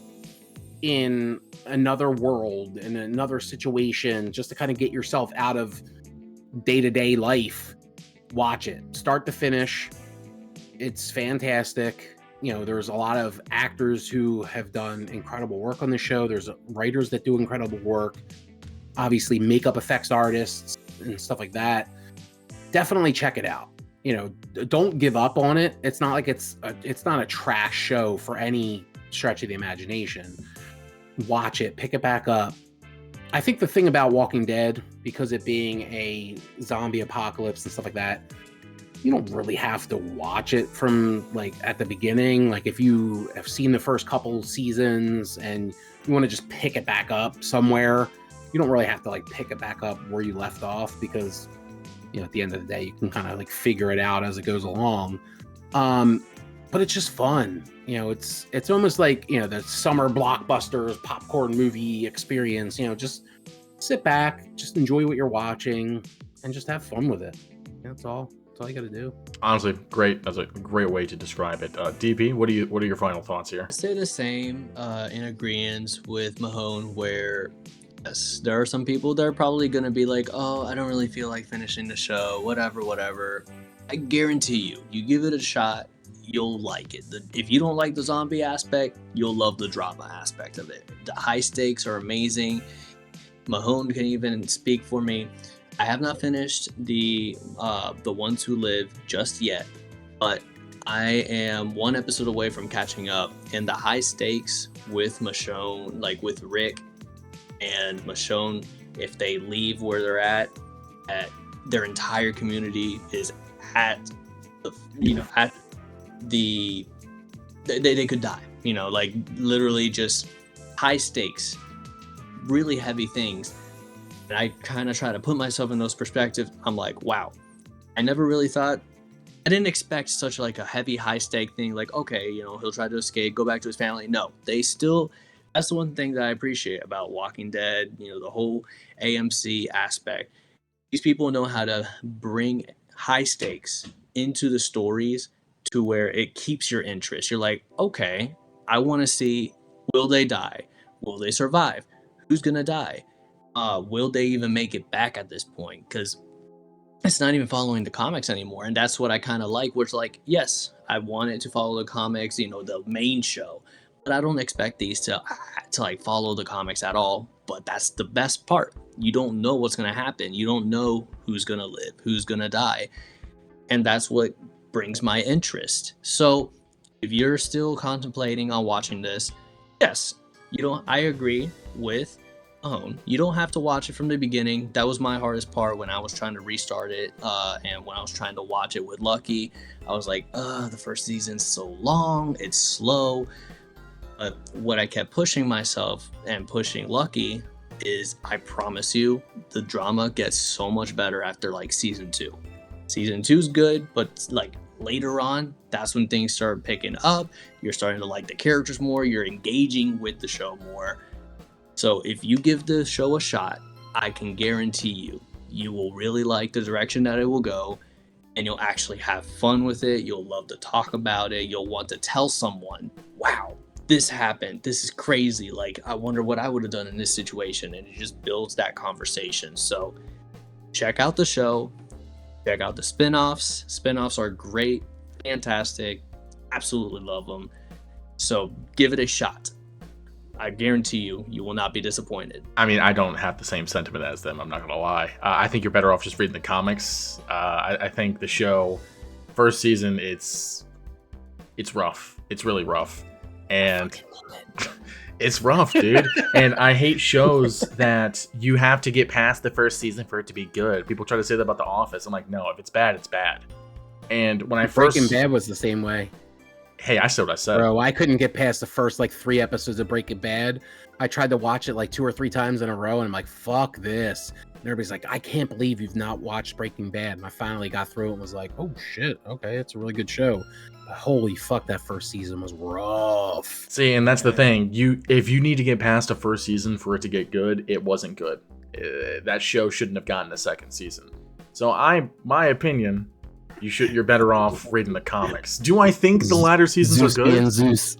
in another world, in another situation, just to kind of get yourself out of day-to-day life, watch it. Start to finish. It's fantastic. There's a lot of actors who have done incredible work on the show. There's writers that do incredible work. Obviously, makeup effects artists and stuff like that. Definitely check it out. Don't give up on it. It's not like it's not a trash show for any stretch of the imagination. Watch it, pick it back up. I think the thing about Walking Dead, because it being a zombie apocalypse and stuff like that, you don't really have to watch it from like at the beginning. Like if you have seen the first couple seasons and you want to just pick it back up somewhere, you don't really have to like pick it back up where you left off, because at the end of the day you can kind of like figure it out as it goes along. But it's just fun. It's almost like the summer blockbusters popcorn movie experience. Just sit back, just enjoy what you're watching, and just have fun with it. That's all you got to do. Honestly, great. That's a great way to describe it. DP, what are your final thoughts here? I say the same, in agreement with Mahone, where yes, there are some people that are probably going to be like, oh, I don't really feel like finishing the show, whatever. I guarantee you give it a shot, you'll like it. If you don't like the zombie aspect, you'll love the drama aspect of it. The high stakes are amazing. Mahone can even speak for me. I have not finished the Ones Who Live just yet, but I am one episode away from catching up. And the high stakes with Michonne, like with Rick and Michonne, if they leave where they're at their entire community is at the they could die. Like literally just high stakes, really heavy things. And I kind of try to put myself in those perspectives. I'm like, wow, I never really thought, I didn't expect such like a heavy, high stake thing. Like, okay, he'll try to escape, go back to his family. No, that's the one thing that I appreciate about Walking Dead, the whole AMC aspect. These people know how to bring high stakes into the stories to where it keeps your interest. You're like, okay, I want to see, will they die? Will they survive? Who's going to die? Will they even make it back at this point? Because it's not even following the comics anymore. And that's what I kind of like, where it's like, yes, I want it to follow the comics, the main show. But I don't expect these to like follow the comics at all. But that's the best part. You don't know what's going to happen. You don't know who's going to live, who's going to die. And that's what brings my interest. So if you're still contemplating on watching this, yes, I agree with Mahone. You don't have to watch it from the beginning. That was my hardest part when I was trying to restart it, and when I was trying to watch it with Lucky. I was like, the first season's so long, it's slow. But what I kept pushing myself and pushing Lucky is, I promise you, the drama gets so much better after like season 2. Season 2's good, but like later on, that's when things start picking up. You're starting to like the characters more. You're engaging with the show more. So if you give the show a shot, I can guarantee you will really like the direction that it will go, and you'll actually have fun with it. You'll love to talk about it. You'll want to tell someone, wow, this happened. This is crazy. Like, I wonder what I would have done in this situation. And it just builds that conversation. So check out the show. Check out the spinoffs. Spinoffs are great, fantastic. Absolutely love them. So give it a shot. I guarantee you will not be disappointed. I mean, I don't have the same sentiment as them. I'm not going to lie. I think you're better off just reading the comics. I think the show, first season, it's rough. It's really rough. And it's rough, dude. And I hate shows that you have to get past the first season for it to be good. People try to say that about The Office. I'm like, no, if it's bad, it's bad. And when I first... Breaking Bad was the same way. Hey, I said what I said. Bro, I couldn't get past the first 3 episodes of Breaking Bad. I tried to watch it 2 or 3 times in a row, and I'm like, fuck this. And everybody's like, I can't believe you've not watched Breaking Bad. And I finally got through it and was like, oh shit, okay, it's a really good show. But holy fuck, that first season was rough. See, and that's the thing. If you need to get past a first season for it to get good, it wasn't good. That show shouldn't have gotten a second season. So my opinion... You're better off reading the comics. Do I think the latter seasons Zeus are good? Being Zeus.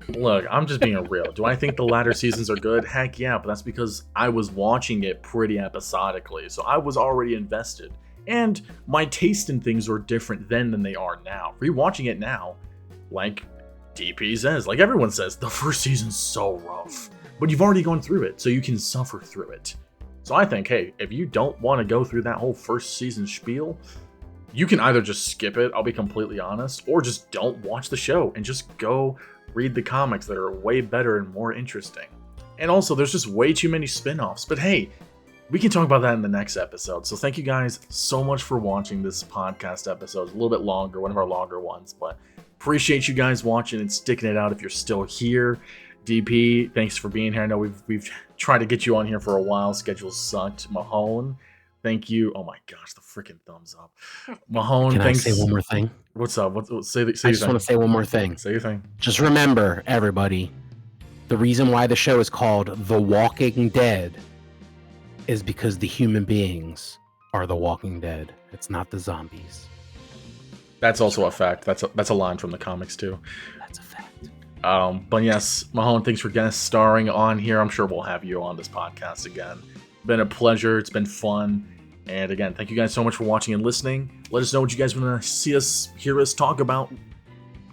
Look, I'm just being real. Do I think the latter seasons are good? Heck yeah, but that's because I was watching it pretty episodically, so I was already invested. And my taste in things were different then than they are now. Rewatching it now, like DP says, like everyone says, the first season's so rough. But you've already gone through it, so you can suffer through it. So I think, hey, if you don't want to go through that whole first season spiel, you can either just skip it, I'll be completely honest, or just don't watch the show and just go read the comics that are way better and more interesting. And also, there's just way too many spin-offs. But hey, we can talk about that in the next episode. So thank you guys so much for watching this podcast episode. It's a little bit longer, one of our longer ones, but appreciate you guys watching and sticking it out if you're still here. DP, thanks for being here. I know we've tried to get you on here for a while. Schedule sucked. Mahone, thank you. Oh my gosh, the freaking thumbs up. Mahone, Can thanks. I say one more thing? What's up? Say I just want to say one more thing. Say your thing. Just remember, everybody, the reason why the show is called The Walking Dead is because the human beings are the Walking Dead. It's not the zombies. That's also a fact. That's a line from the comics too. That's a fact. But yes, Mahone, thanks for guest starring on here. I'm sure we'll have you on this podcast again. Been a pleasure. It's been fun. And again, thank you guys so much for watching and listening. Let us know what you guys want to hear us talk about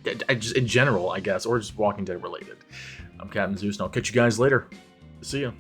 just in general, I guess, or just Walking Dead related. I'm Captain Zeus, and I'll catch you guys later. See ya.